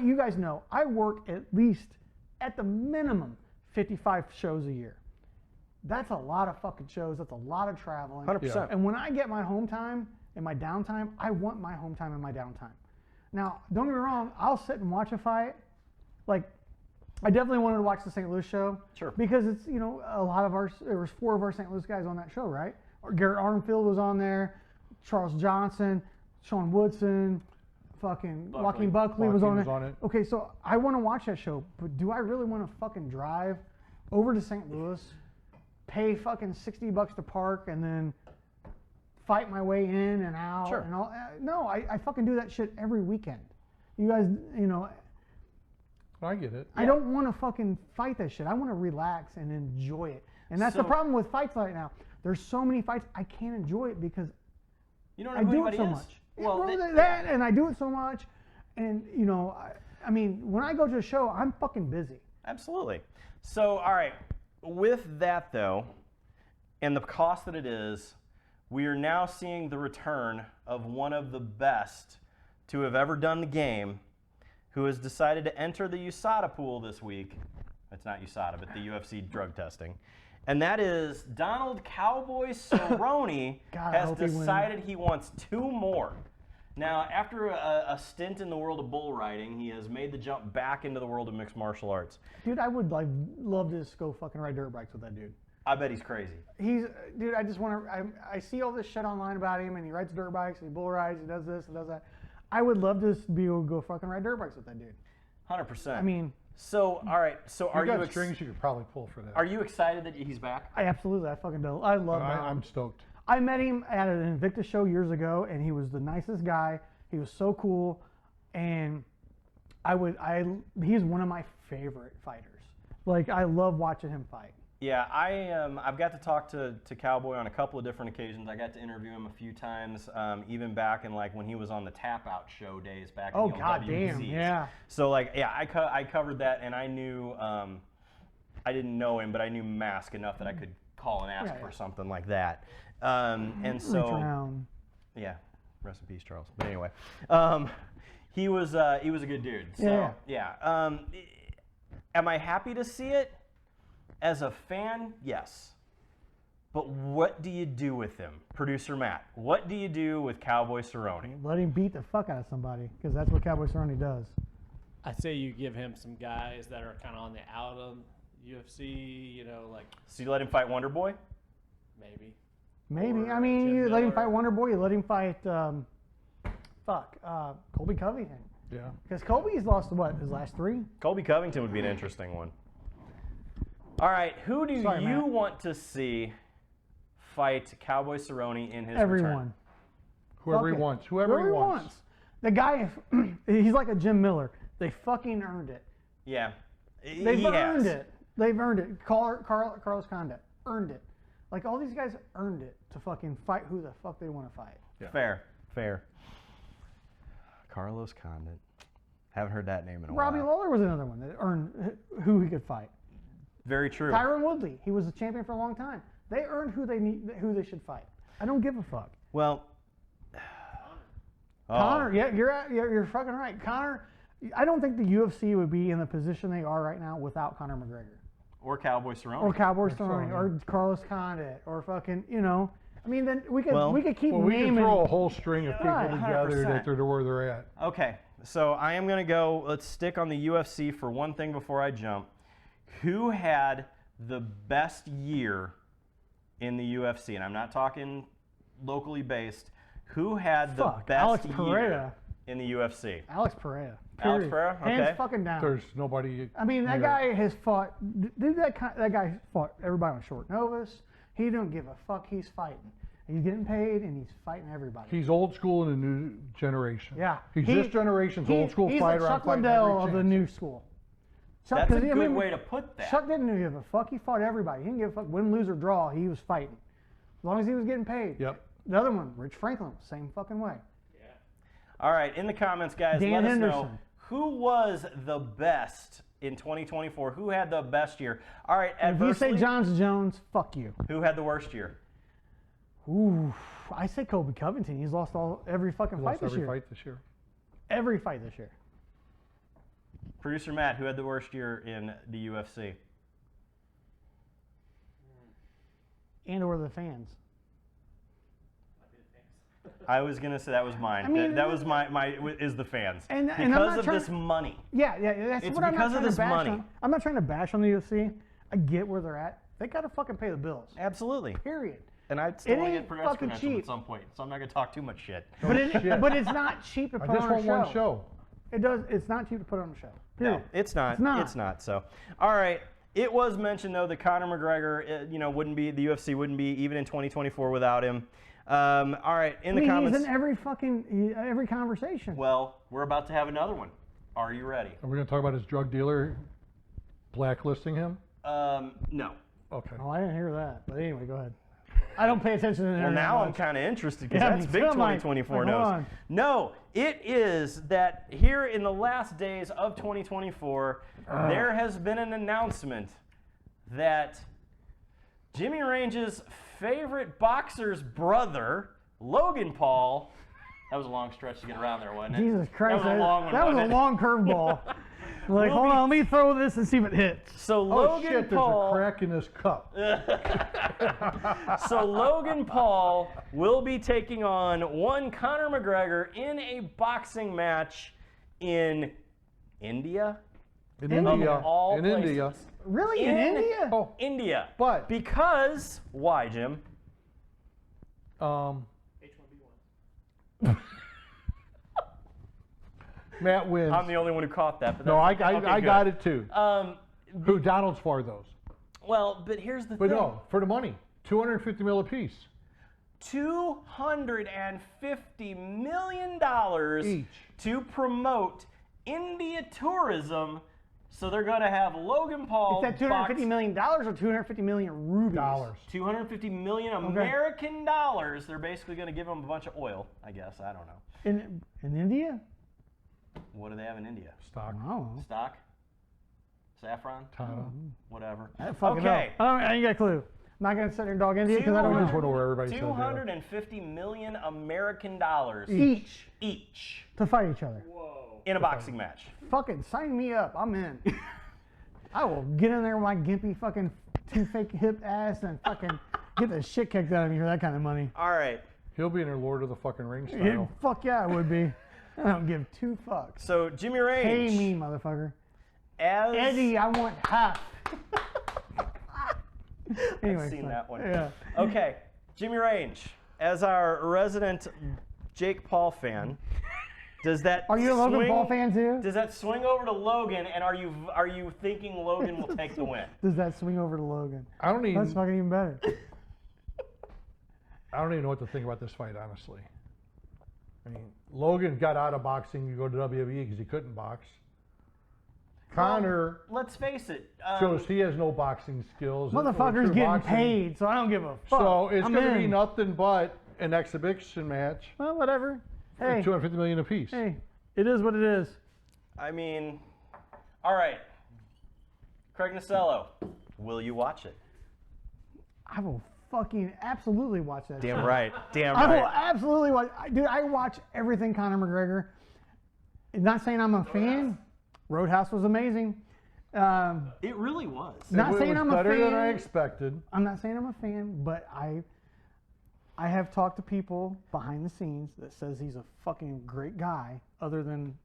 You guys know I work at least at the minimum 55 shows a year. That's a lot of fucking shows. That's a lot of traveling. 100%. And when I get my home time and my downtime, I want my home time and my downtime. Now, don't get me wrong. I'll sit and watch a fight. Like, I definitely wanted to watch the St. Louis show. Sure. Because it's, a lot of there was 4 of our St. Louis guys on that show, right? Garrett Armfield was on there. Charles Johnson, Sean Woodson, fucking Joaquin Buckley was on it. Okay, so I want to watch that show, but do I really want to fucking drive over to St. Louis, pay fucking $60 to park, and then fight my way in and out? Sure. And all? No, I fucking do that shit every weekend. You guys, you know. I get it. I don't want to fucking fight that shit. I want to relax and enjoy it. And that's the problem with fights right now. There's so many fights, I can't enjoy it because You don't know I who do it anybody so is. much. Well, Yeah, that, and I do it so much. And, you know, I mean, when I go to a show, I'm fucking busy. Absolutely. So, all right, with that though, and the cost that it is, we are now seeing the return of one of the best to have ever done the game, who has decided to enter the USADA pool this week. It's not USADA, but the UFC drug testing. And that is Donald Cowboy Cerrone has decided he wants 2 more. Now, after a stint in the world of bull riding, he has made the jump back into the world of mixed martial arts. Dude, I would like love to just go fucking ride dirt bikes with that dude. I bet he's crazy. Dude, I just want to, I see all this shit online about him, and he rides dirt bikes, and he bull rides, he does this, and does that. I would love to just be able to go fucking ride dirt bikes with that dude. 100%. I mean, so, all right, so You got strings you could probably pull for that. are you excited that he's back? I fucking do. I love that. I'm stoked. I met him at an Invictus show years ago, and he was the nicest guy. He was so cool, and he's one of my favorite fighters. Like, I love watching him fight. Yeah, I've got to talk to Cowboy on a couple of different occasions. I got to interview him a few times, even back in like when he was on the Tap Out show days back in the old goddamn, WBZs. yeah. So like, yeah, I covered that, and I knew I didn't know him, but I knew Mask enough that I could call and ask for something like that. And so, yeah, rest in peace, Charles. But anyway, he was a good dude. So yeah. Am I happy to see it? As a fan, yes. But what do you do with him? Producer Matt, what do you do with Cowboy Cerrone? Let him beat the fuck out of somebody, because that's what Cowboy Cerrone does. I'd say you give him some guys that are kind of on the out of UFC, you know, like. So you let him fight Wonder Boy? Maybe. Maybe. Or I mean, Jim you let him Miller. fight Wonder Boy, you let him fight, Colby Covington. Yeah. Because Colby's lost, his last 3? Colby Covington would be an interesting one. All right, who do you Matt. want to see fight Cowboy Cerrone in his Everyone. return? Whoever he Fuck it. wants. Whoever he wants. The guy, he's like a Jim Miller. They fucking earned it. Yeah. They've earned it. They've earned it. Carlos Condit earned it. Like, all these guys earned it to fucking fight who the fuck they want to fight. Yeah. Fair. Carlos Condit. Haven't heard that name in a Robbie while. Lawler was another one that earned who he could fight. Very true. Tyron Woodley, he was a champion for a long time. They earned who they should fight. I don't give a fuck. Well, Conor, yeah, you're fucking right. Conor, I don't think the UFC would be in the position they are right now without Conor McGregor. Or Cowboy Cerrone. Or Cowboy Cerrone, or Carlos Condit, or fucking, you know. I mean, then we could keep we naming. can throw a whole string of people Right, together 100%. that they're where they're at. Okay, so I am going to go, let's stick on the UFC for one thing before I jump. Who had the best year in the UFC? And I'm not talking locally based. Who had the best Alex year Pereira. in the UFC? Alex Pereira. Alex Period. Pereira? Okay. Hands fucking down. There's nobody. I mean, that guy has fought. Dude, that guy fought everybody on short notice. He don't give a fuck. He's fighting. He's getting paid, and he's fighting everybody. He's old school in a new generation. Yeah. He's this generation's old school he's fighter. the Chuck Liddell of the new school. That's a good way to put that. Chuck didn't give a fuck. He fought everybody. He didn't give a fuck. Win, lose, or draw, he was fighting. As long as he was getting paid. Yep. The other one, Rich Franklin, same fucking way. Yeah. All right, in the comments, guys, Dan let us know Henderson. who was the best in 2024. Who had the best year? All right, If you say adversely, Johns Jones, fuck you. who had the worst year? Ooh, I say Colby Covington. He's lost every fucking fight Lost this every year. fight this year. Every fight this year. Producer Matt, who had the worst year in the UFC? And or the fans. I was gonna say that was mine. I mean, that was my is the fans And I'm because not of trying this to- money. Yeah, that's It's what I'm because not of trying to this bash money. on. I'm not trying to bash on the UFC. I get where they're at. They gotta fucking pay the bills. Absolutely. Period. and I still It want to ain't get progressive fucking credential cheap. at some point, so I'm not going to talk too much shit. But shit. but it's not cheap to I put just on a want show. one show. It does. It's not cheap to put on a show. No, Period. it's not. It's not. It's not. So, all right. It was mentioned though that Conor McGregor, wouldn't be, the UFC wouldn't be even in 2024 without him. All right, in the comments. He's in every conversation. Well, we're about to have another one. Are you ready? Are we going to talk about his drug dealer blacklisting him? No. Okay. Oh, I didn't hear that. But anyway, go ahead. I don't pay attention to the Well, internet now I'm much. kind of interested because Yeah, that's me big too. I'm like, 2024 hold knows. on. No, it is that here in the last days of 2024, there has been an announcement that Jimmy Range's favorite boxer's brother, Logan Paul, that was a long stretch to get around there, wasn't it? Jesus Christ, That was a long one, that was a wasn't it? long curveball. Like, hold on, let me throw this and see if it hits. So Oh Logan shit! Paul. There's a crack in this cup. So Logan Paul will be taking on one Conor McGregor in a boxing match in India. In India. India. Of all In places. India. Really, in India? Oh, India. but Because why, Jim? H1B1. Matt wins. I'm the only one who caught that. But No, that's I okay, got good. it too. Um, Who Donald's for those? well, but here's the But thing. no, for the money, 250 mil apiece $250 million each. to promote India tourism. So they're going to have Logan Paul. Is that $250 million or 250 million rubies? Dollars. 250 million American dollars. They're basically going to give them a bunch of oil, I guess. I don't know. In India? What do they have in India? Stock. Oh. Stock? Saffron? Tata. Whatever. I fucking Okay. know. I ain't got a clue. I'm not going to sit there and dog India because I don't We just know. went over everybody said. 250 million American dollars Each to fight each other. Whoa. in a boxing match. Fucking sign me up. I'm in. I will get in there with my gimpy fucking two fake hip ass and fucking get the shit kicked out of me for that kind of money. All right. He'll be in her Lord of the fucking Rings Yeah, style. fuck yeah, I would be. I don't give two fucks. So Jimmy Range. Pay me, motherfucker. As Eddie, I want half. Anyway, I've seen sorry. that one. Yeah. Okay, Jimmy Range, as our resident Jake Paul fan, does that Are you a Logan swing, Paul fan too? Does that swing over to Logan, and are you thinking Logan will take the win? Does that swing over to Logan? I don't That's even. fucking even better. I don't even know what to think about this fight, honestly. I mean, Logan got out of boxing to go to WWE because he couldn't box. Conor Well, let's face it. shows he has no boxing skills. or Motherfucker's true getting boxing. paid, so I don't give a fuck. So it's I'm going to be in. nothing but an exhibition match Well, whatever. for Hey, 250 million apiece. hey, it is what it is. I mean, all right. Craig Nasello, will you watch it? I will fucking absolutely watch that. Damn shit. right. Damn I will right. absolutely watch. Dude, I watch everything Conor McGregor. Not saying I'm a fan. Roadhouse was amazing. It really was. Not It saying was I'm a better than I fan. expected. I'm not saying I'm a fan, but I have talked to people behind the scenes that says he's a fucking great guy, other than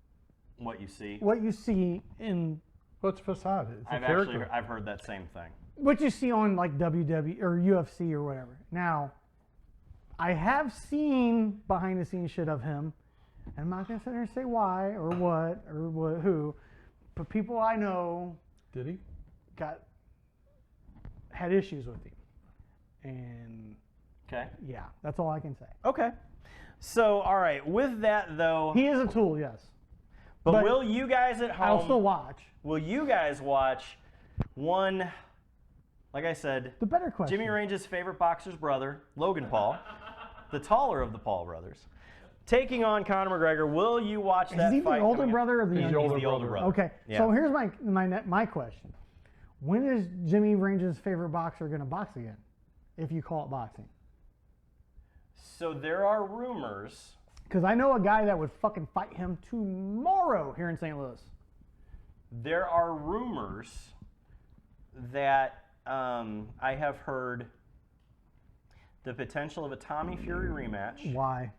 What you see. what you see in What's facade? It's a I've character. I've heard that same thing. what you see on like WWE or UFC or whatever. Now, I have seen behind the scenes shit of him, and I'm not gonna sit there and say why or what or who, but people I know Did he? had issues with him, and Okay. yeah, that's all I can say. Okay. So, all right. With that though, He is a tool, yes. but but will you guys at I'll still home? watch. Will you guys watch one? Like I said, The better question. Jimmy Range's favorite boxer's brother, Logan Paul, the taller of the Paul brothers, taking on Conor McGregor. Will you watch Is that he the fight? older coming up? brother or the He's younger? the He's older the older brother. brother. Okay, Yeah. so here's my question. When is Jimmy Range's favorite boxer going to box again? If you call it boxing. So there are rumors. Because I know a guy that would fucking fight him tomorrow here in St. Louis. There are rumors that I have heard the potential of a Tommy Fury rematch. Why?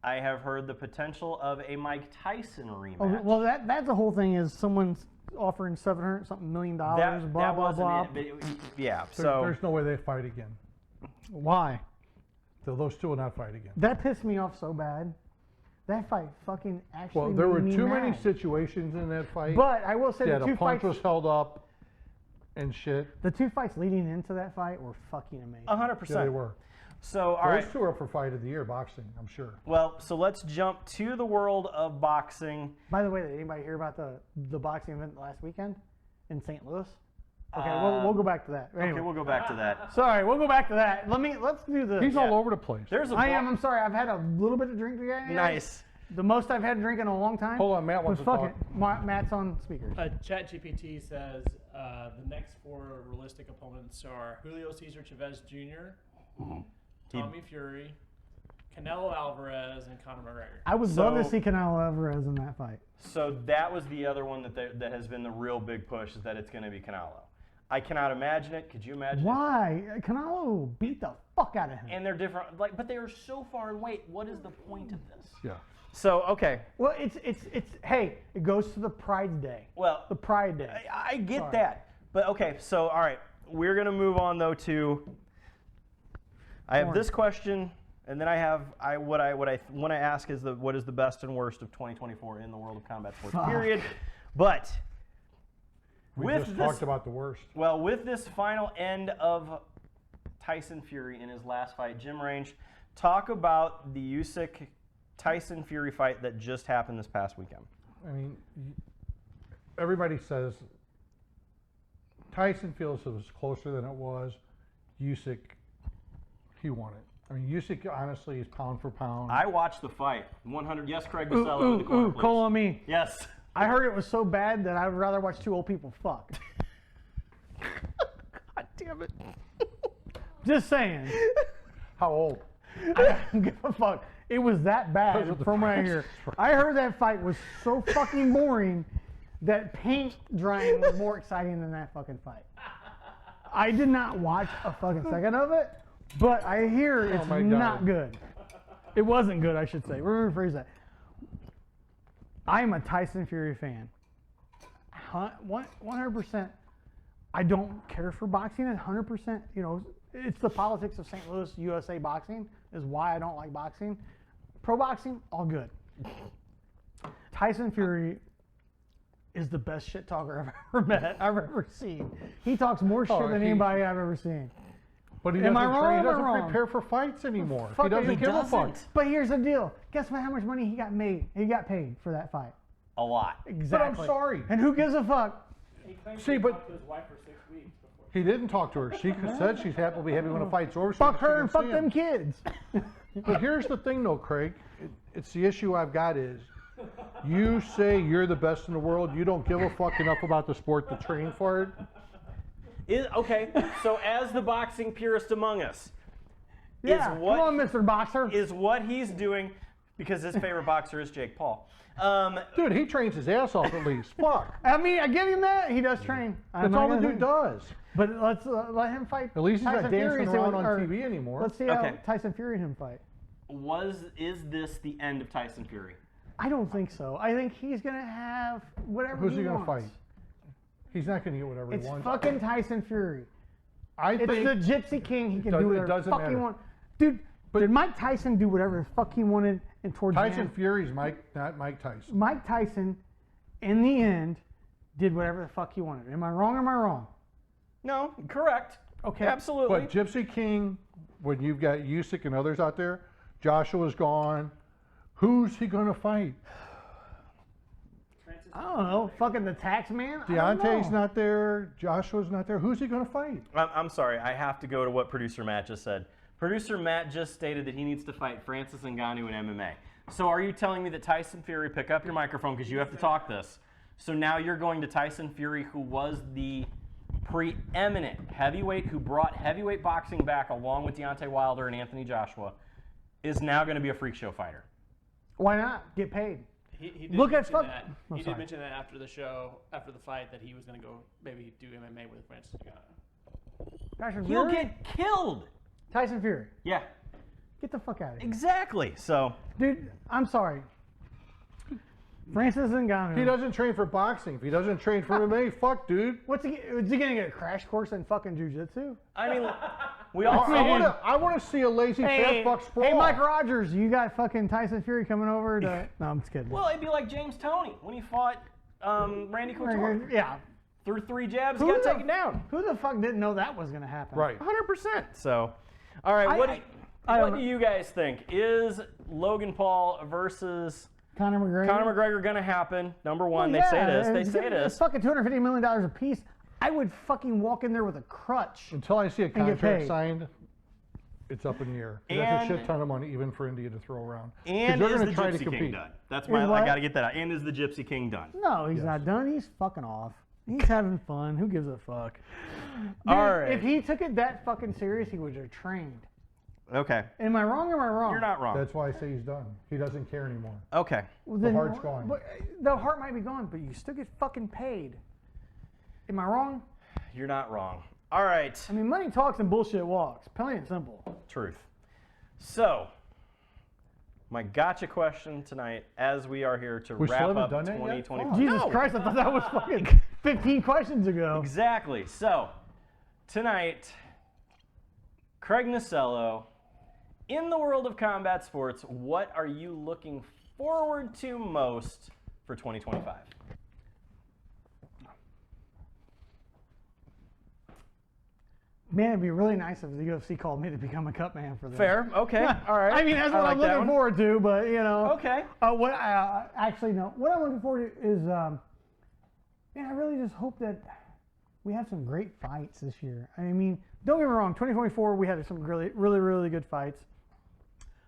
I have heard the potential of a Mike Tyson rematch. Oh, well, that's the whole thing is someone's offering $700-something million, blah, that blah, wasn't blah. it. But yeah. There- So there's no way they fight again. Why? So those two will not fight again. That pissed me off so bad. That fight fucking actually Well, there were made me too many mad. situations in that fight. But I will say yeah, the the two punch fights, was held up and shit. the two fights leading into that fight were fucking amazing. 100%. Yeah, they were. So, all right. Those two are up for fight of the year, boxing, I'm sure. Well, so let's jump to the world of boxing. By the way, did anybody hear about the boxing event last weekend in St. Louis? Okay, we'll go back to that. Anyway. Okay, we'll go back to that. Sorry, we'll go back to that. Let's do the. He's all over the place. There's a I'm sorry. I've had a little bit of drink today. nice. The most I've had to drink in a long time. Hold on, Matt was wants to talk. fucking Matt's on speakers. ChatGPT says the next 4 realistic opponents are Julio Cesar Chavez Jr., Tommy Fury, Canelo Alvarez, and Conor McGregor. I would love to see Canelo Alvarez in that fight. So that was the other one that has been the real big push, is that it's going to be Canelo. I cannot imagine it. Could you imagine? Why? Canelo beat the fuck out of him. And they're different, but they are so far in weight. What is the point of this? Yeah. So, okay. Well, it's hey, it goes to the Pride Day. Well, The Pride Day. I get Sorry. that. But okay, so all right, we're going to move on though to I have this question, and then I have what I want to ask is what is the best and worst of 2024 in the world of combat sports. Period. But We just talked about the worst. well, with this final end of Tyson Fury in his last fight, Jim Range, talk about the Usyk Tyson Fury fight that just happened this past weekend. I mean, everybody says Tyson feels it was closer than it was. Usyk, he won it. I mean, Usyk honestly is pound for pound. I watched the fight. 100. Yes, Craig Basello in the corner, please. Call on me. Yes. I heard it was so bad that I'd rather watch 2 old people fuck. God damn it. Just saying. How old? I don't give a fuck. It was that bad Those are the from what I facts. hear. I heard that fight was so fucking boring that paint drying was more exciting than that fucking fight. I did not watch a fucking second of it, but I hear it's my not God. good. It wasn't good, I should say. We're going to rephrase that. I'm a Tyson Fury fan. 100%. I don't care for boxing. 100%, you know, it's the politics of St. Louis, USA boxing is why I don't like boxing. Pro boxing, all good. Tyson Fury is the best shit talker I've ever met, I've ever seen. He talks more shit than anybody I've ever seen. But he Am I doesn't wrong or train, am I doesn't wrong? prepare for fights anymore. Fuck He doesn't it, give a fuck. But here's the deal. Guess what? How much money he got made? He got paid for that fight. A lot. Exactly. But I'm sorry. And who gives a fuck? He claims See, he but- talked to his wife for 6 weeks before. He didn't talk to her. She said she's happy when the fight's over. so Fuck she her can and fuck see them him. kids. But here's the thing, though, Craig. It's the issue I've got is, you say you're the best in the world. You don't give a fuck enough about the sport to train for it. Okay, so as the boxing purist among us, Yeah, is what come on, Mr. Boxer. is what he's doing, because his favorite boxer is Jake Paul. Dude, he trains his ass off at least. Fuck. I mean, I give him that. He does train. That's all the dude does. But let's let him fight. At least he's not Tyson Fury dancing and see around what- on or TV anymore. Let's see how Okay. Tyson Fury and him fight. Is this the end of Tyson Fury? I don't think so. I think he's gonna have whatever. Who's he going gonna fight? He's not going to get whatever It's he wants. fucking Tyson Fury. I It's think the Gypsy King. He can doesn't- do it whatever the doesn't fuck he matter. wants. Dude, did Mike Tyson do whatever the fuck he wanted and towards the Tyson end? Fury's Mike, not Mike Tyson. Mike Tyson, in the end, did whatever the fuck he wanted. Am I wrong or am I wrong? No, correct. Okay. Absolutely. But Gypsy King, when you've got Usyk and others out there, Joshua's gone. Who's he going to fight? I don't know. Fucking the tax man? I don't Deontay's know. not there. Joshua's not there. Who's he going to fight? I'm sorry, I have to go to what producer Matt just said. Producer Matt just stated that he needs to fight Francis Ngannou in MMA. So are you telling me that Tyson Fury, pick up your microphone because you have to talk this. So now you're going to Tyson Fury, who was the preeminent heavyweight, who brought heavyweight boxing back along with Deontay Wilder and Anthony Joshua, is now going to be a freak show fighter. Why not? Get paid. He did Look at mention fuck- that. Oh, He sorry. did mention that after the show, after the fight, that he was going to go maybe do MMA with Francis Ngannou. Tyson He'll Fury? get killed. Tyson Fury. Yeah, Get the fuck out of here. exactly. So Dude, I'm sorry. Francis Ngannou. He doesn't train for boxing. If he doesn't train for MMA, fuck, dude. Is he gonna get a crash course in fucking jujitsu? I mean, We all I want to see a lazy Hey, fast buck sprawl. hey, Mike Rogers, you got fucking Tyson Fury coming over to? No, I'm just kidding. Well, it'd be like James Toney when he fought Randy Couture. Yeah. Threw 3 jabs, Who got the- taken down. Who the fuck didn't know that was gonna happen? Right. 100%. So, all right, what don't do know. you guys think? Is Logan Paul versus Conor McGregor. Conor McGregor going to happen? Number one, Well, they say it yeah, is. They it's say it it's is. fucking $250 million a piece. I would fucking walk in there with a crutch. Until I see a get contract paid. signed, it's up in the air. And that's a And- shit ton of money, even for India to throw around. 'Cause And they're is gonna the try to Gypsy King compete. done? That's Is my. I what? got to get that out. And is the Gypsy King done? No, he's not done. He's fucking off. He's having fun. Who gives a fuck? All Dude, right. If he took it that fucking serious, he would have trained. Okay. Am I wrong or am I wrong? You're not wrong. That's why I say he's done. He doesn't care anymore. Okay. Well, The heart's gone. But, the heart might be gone, but you still get fucking paid. Am I wrong? You're not wrong. All right. I mean, money talks and bullshit walks. Plain and simple. Truth. So, my gotcha question tonight, as we are here to We still wrap haven't up done that yet? 2024. Jesus No. Christ, I thought that was fucking 15 questions ago. Exactly. So, tonight, Craig Nasello, in the world of combat sports, what are you looking forward to most for 2025? Man, it'd be really nice if the UFC called me to become a cut man for them. Fair. Okay. All right. I mean, that's I what like I'm that looking one. forward to, but you know. Okay. What actually no. What I'm looking forward to is, man, I really just hope that we have some great fights this year. I mean, don't get me wrong. 2024, we had some really good fights.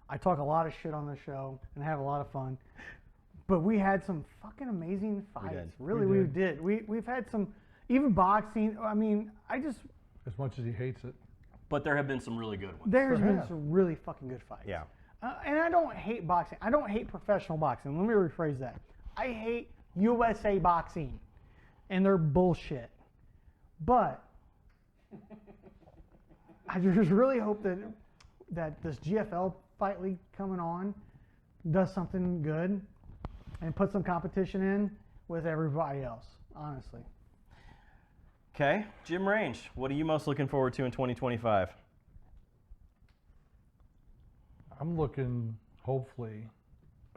I talk a lot of shit on the show and have a lot of fun, but we had some fucking amazing fights. did. Really, We we did. did. We've had some, even boxing. I mean, As much as he hates it. But there have been some really good ones. there's been have. some really fucking good fights. Yeah. And I don't hate boxing. I don't hate professional boxing. Let me rephrase that. I hate USA boxing and their bullshit. But I just really hope that this GFL fight league coming on does something good and put some competition in with everybody else, honestly. Okay. Jim Range, what are you most looking forward to in 2025? I'm looking, hopefully,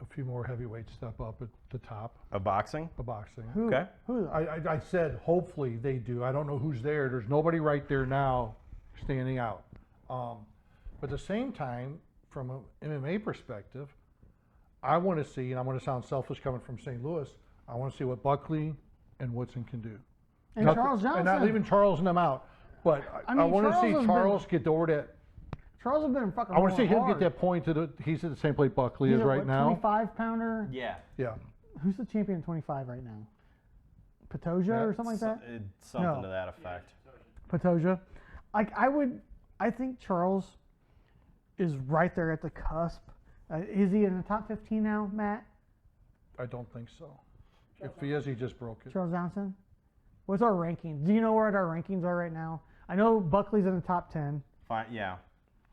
a few more heavyweights step up at the top Of boxing? of boxing. Who? Okay. Who? I said hopefully they do. I don't know who's there. There's nobody right there now standing out. But at the same time, from an MMA perspective, I want to see, and I'm going to sound selfish coming from St. Louis, I want to see what Buckley and Woodson can do. And Charles Johnson. And not leaving Charles and them out. But I mean, want to Charles see has Charles get over that. Charles has been fucking I want to see rolling him hard. get that point to the. He's at the same place Buckley He's is a, right what, now. 25-pounder? Yeah. Yeah. Who's the champion at 25 right now? Patoja or something like that? It's something No. to that effect. Patoja. I think Charles is right there at the cusp. Is he in the top 15 now, Matt? I don't think so. If he is, he just broke it. Charles Johnson? What's our rankings? Do you know where our rankings are right now? I know Buckley's in the top 10. Fine. Yeah.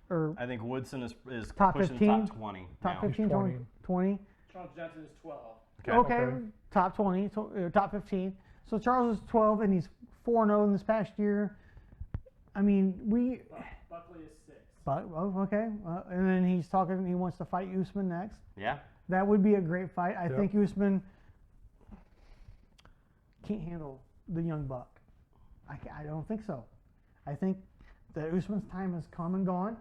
Or I think Woodson is Top pushing 15? top 20. top now. 15, 20. 20. Charles Johnson is 12. Okay. Okay. Top 20, top 15. So Charles is 12, and he's 4-0 in this past year. I mean, Buckley is 6. okay. And then he's talking, he wants to fight Usman next. Yeah. That would be a great fight. I Yep. think Usman can't handle the young buck. I don't think so. I think that Usman's time has come and gone.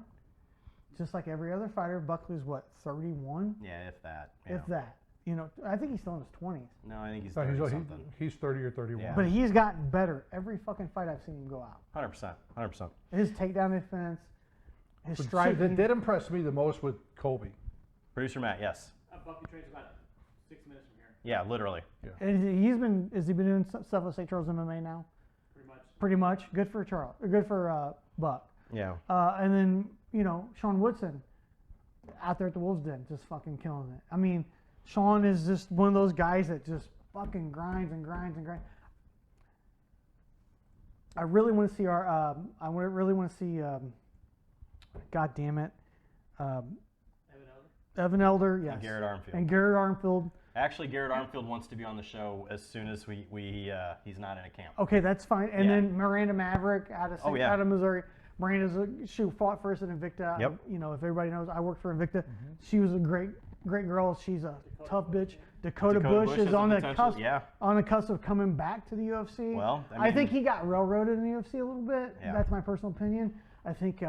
Just like every other fighter, Buckley's what, 31? Yeah, if that. If that. You know, I think he's still in his 20s. No, I think he's No, 30 something. he's 30 or 31. Yeah. But he's gotten better every fucking fight I've seen him go out. 100%. 100%. His takedown defense, his But see, striking. that did impress me the most with Kobe. Producer Matt, yes. Buckley trains about 6 minutes from here, Yeah, literally. And has he been doing stuff with St. Charles MMA now? pretty much. Pretty much. Good for Charles. Good for Buck. Yeah. And then, you know, Sean Woodson out there at the Wolves Den just fucking killing it. I mean, Sean is just one of those guys that just fucking grinds and grinds and grinds. I really want to see really want to see, God damn it, Evan Elder, yes. And Garrett Armfield. And Garrett Armfield. Actually, Garrett Armfield wants to be on the show as soon as he's not in a camp. Okay, that's fine. And Yeah. then Miranda Maverick out of Oh, yeah. out of Missouri. She fought for us at Invicta. Yep. You know, if everybody knows, I worked for Invicta. She was a great girl. She's a tough bitch. Dakota Bush is has on the potential, cusp. yeah. On the cusp of coming back to the UFC. Well, I think he got railroaded in the UFC a little bit. Yeah. That's my personal opinion. I think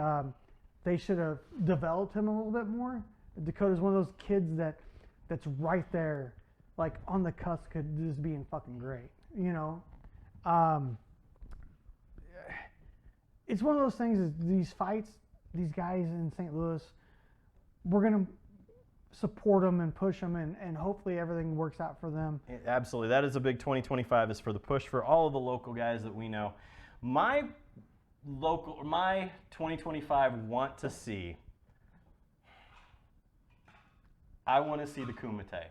they should have developed him a little bit more. Dakota's one of those kids that's right there, like on the cusp, could just being fucking great. You know, it's one of those things. Is these fights, these guys in St. Louis, we're gonna support them and push them, and hopefully everything works out for them. Absolutely. That is a big 2025 is for the push for all of the local guys that we know. My 2025 want to see, I want to see the Kumite.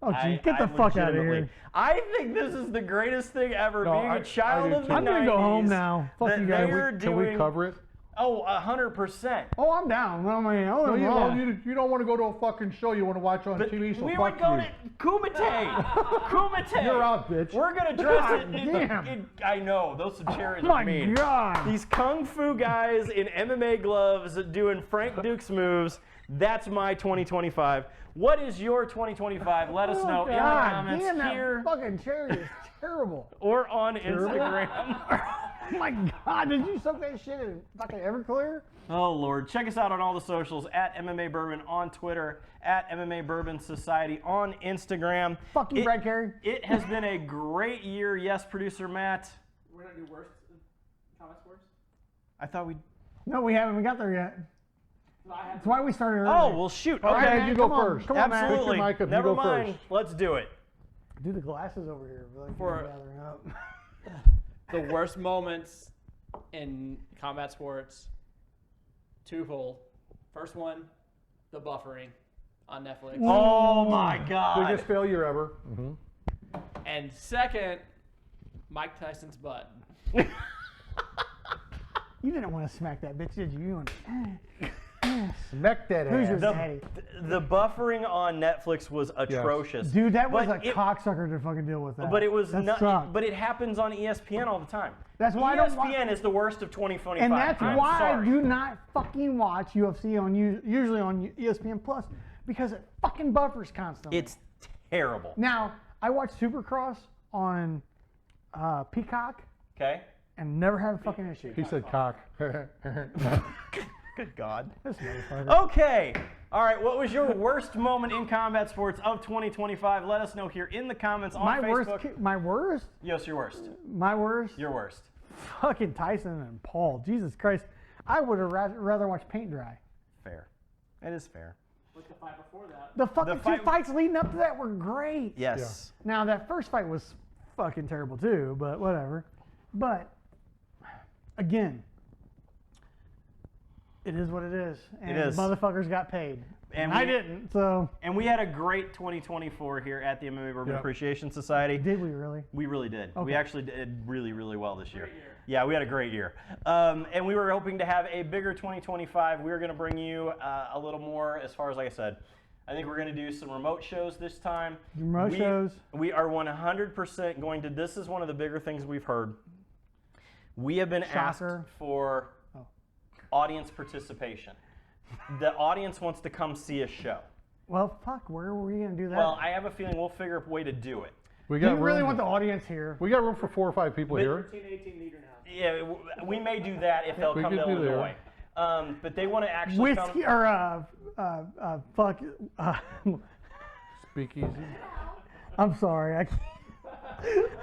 Oh, geez, get the fuck out of here. I think this is the greatest thing ever. No, being a child of the 90s. I'm going to go home now. Fuck that you guys. Can we cover it? Oh, 100%. Oh, I'm down. Well, No, you don't want to go to a fucking show. You want to watch on TV, so we fuck would go you. to Kumite. Kumite. You're out, bitch. We're going to dress God it. damn. I know. Those some cherries Oh are my mean. God. These kung fu guys in MMA gloves doing Frank Dukes moves. That's my 2025. What is your 2025? Let us know in the comments damn, here that fucking cherry is terrible. or on Instagram. Oh my God, did you soak that shit in fucking Everclear? Oh, Lord. Check us out on all the socials, at MMA Bourbon on Twitter, at MMA Bourbon Society on Instagram. Fuck you, Brad Carey. It has been a great year. Yes, producer Matt. We're not do worst comment scores. I thought we'd... No, we haven't. We got there yet. That's why we started early. Oh, well, shoot. All right, Okay. you go come on, first. come on, man. Absolutely. Pick your mic up, you Never go mind. first. Let's do it. Do the glasses over here. I feel like For- you're gathering up. The worst moments in combat sports, twofold. First one, the buffering on Netflix. Oh, my God. Biggest failure ever. And second, Mike Tyson's butt. You didn't want to smack that bitch, did you? You went, Smack that Who's ass. your The, daddy? the buffering on Netflix was atrocious. Dude, that was But a cocksucker to fucking deal with that. But it was that not. sucked. But it happens on ESPN all the time. That's why I don't wa- ESPN is the worst of 2025. And that's I'm why sorry. I do not fucking watch UFC on usually on ESPN Plus, because it fucking buffers constantly. It's terrible. Now I watch Supercross on Peacock Okay. and never had a fucking issue. He said cock. Good God. This motherfucker. Okay. All right. What was your worst moment in combat sports of 2025? Let us know here in the comments on My Facebook. worst, my worst, Yes, your worst. my worst. Your worst. Fucking Tyson and Paul. Jesus Christ. I would have rather watched paint dry. Fair. It is fair. Like the fight before that. The fucking The fight- two fights leading up to that were great. Yes. Now that first fight was fucking terrible too, but whatever. But again, it is what it is. And is. motherfuckers got paid. And I we- didn't, so And we had a great 2024 here at the MMA Bourbon Yep. Appreciation Society. did we really? We really did. We Okay. actually did really, really well this year. Great year. Yeah, we had a great year. And we were hoping to have a bigger 2025. We were going to bring you a little more as far as, like I said, I think we're going to do some remote shows this time. Remote shows. We are 100% going to, this is one of the bigger things we've heard. We have been Shocker. asked for audience participation. The audience wants to come see a show. Well, fuck, where were we gonna do that? Well, I have a feeling we'll figure a way to do it. We do got you really room. want the audience here? We got room for 4 or 5 people here. 13, 18 leader now. Yeah, we may do that if they'll We come to could do that. Illinois. But they want to actually Whiskey come. or fuck. Speakeasy. I'm sorry.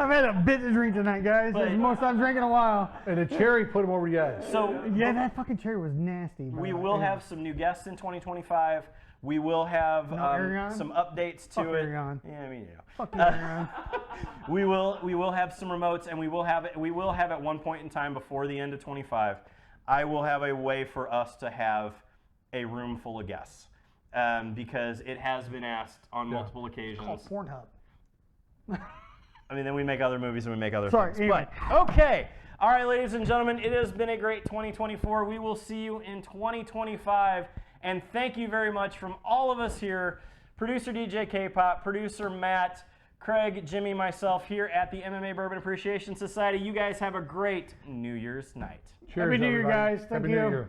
I've had a bit to drink tonight, guys. It's the most I've drank in a while. And the cherry put him over the edge. So Yeah, that fucking cherry was nasty. we bro. will Yeah. have some new guests in 2025. We will have Aragon? some updates to Fuck it. Aragon. Yeah, I mean, you know. Fuck you, Aaron. We will have some remotes, and we will have at one point in time before the end of 25. I will have a way for us to have a room full of guests because it has been asked on multiple Called occasions. Pornhub. I mean, then we make other movies and we make other Sorry, things. anyway. But, okay. All right, ladies and gentlemen, it has been a great 2024. We will see you in 2025. And thank you very much from all of us here, producer DJ K-Pop, producer Matt, Craig, Jimmy, myself here at the MMA Bourbon Appreciation Society. You guys have a great New Year's night. Cheers, Happy New Year, everybody. guys. Thank Happy you. New Year.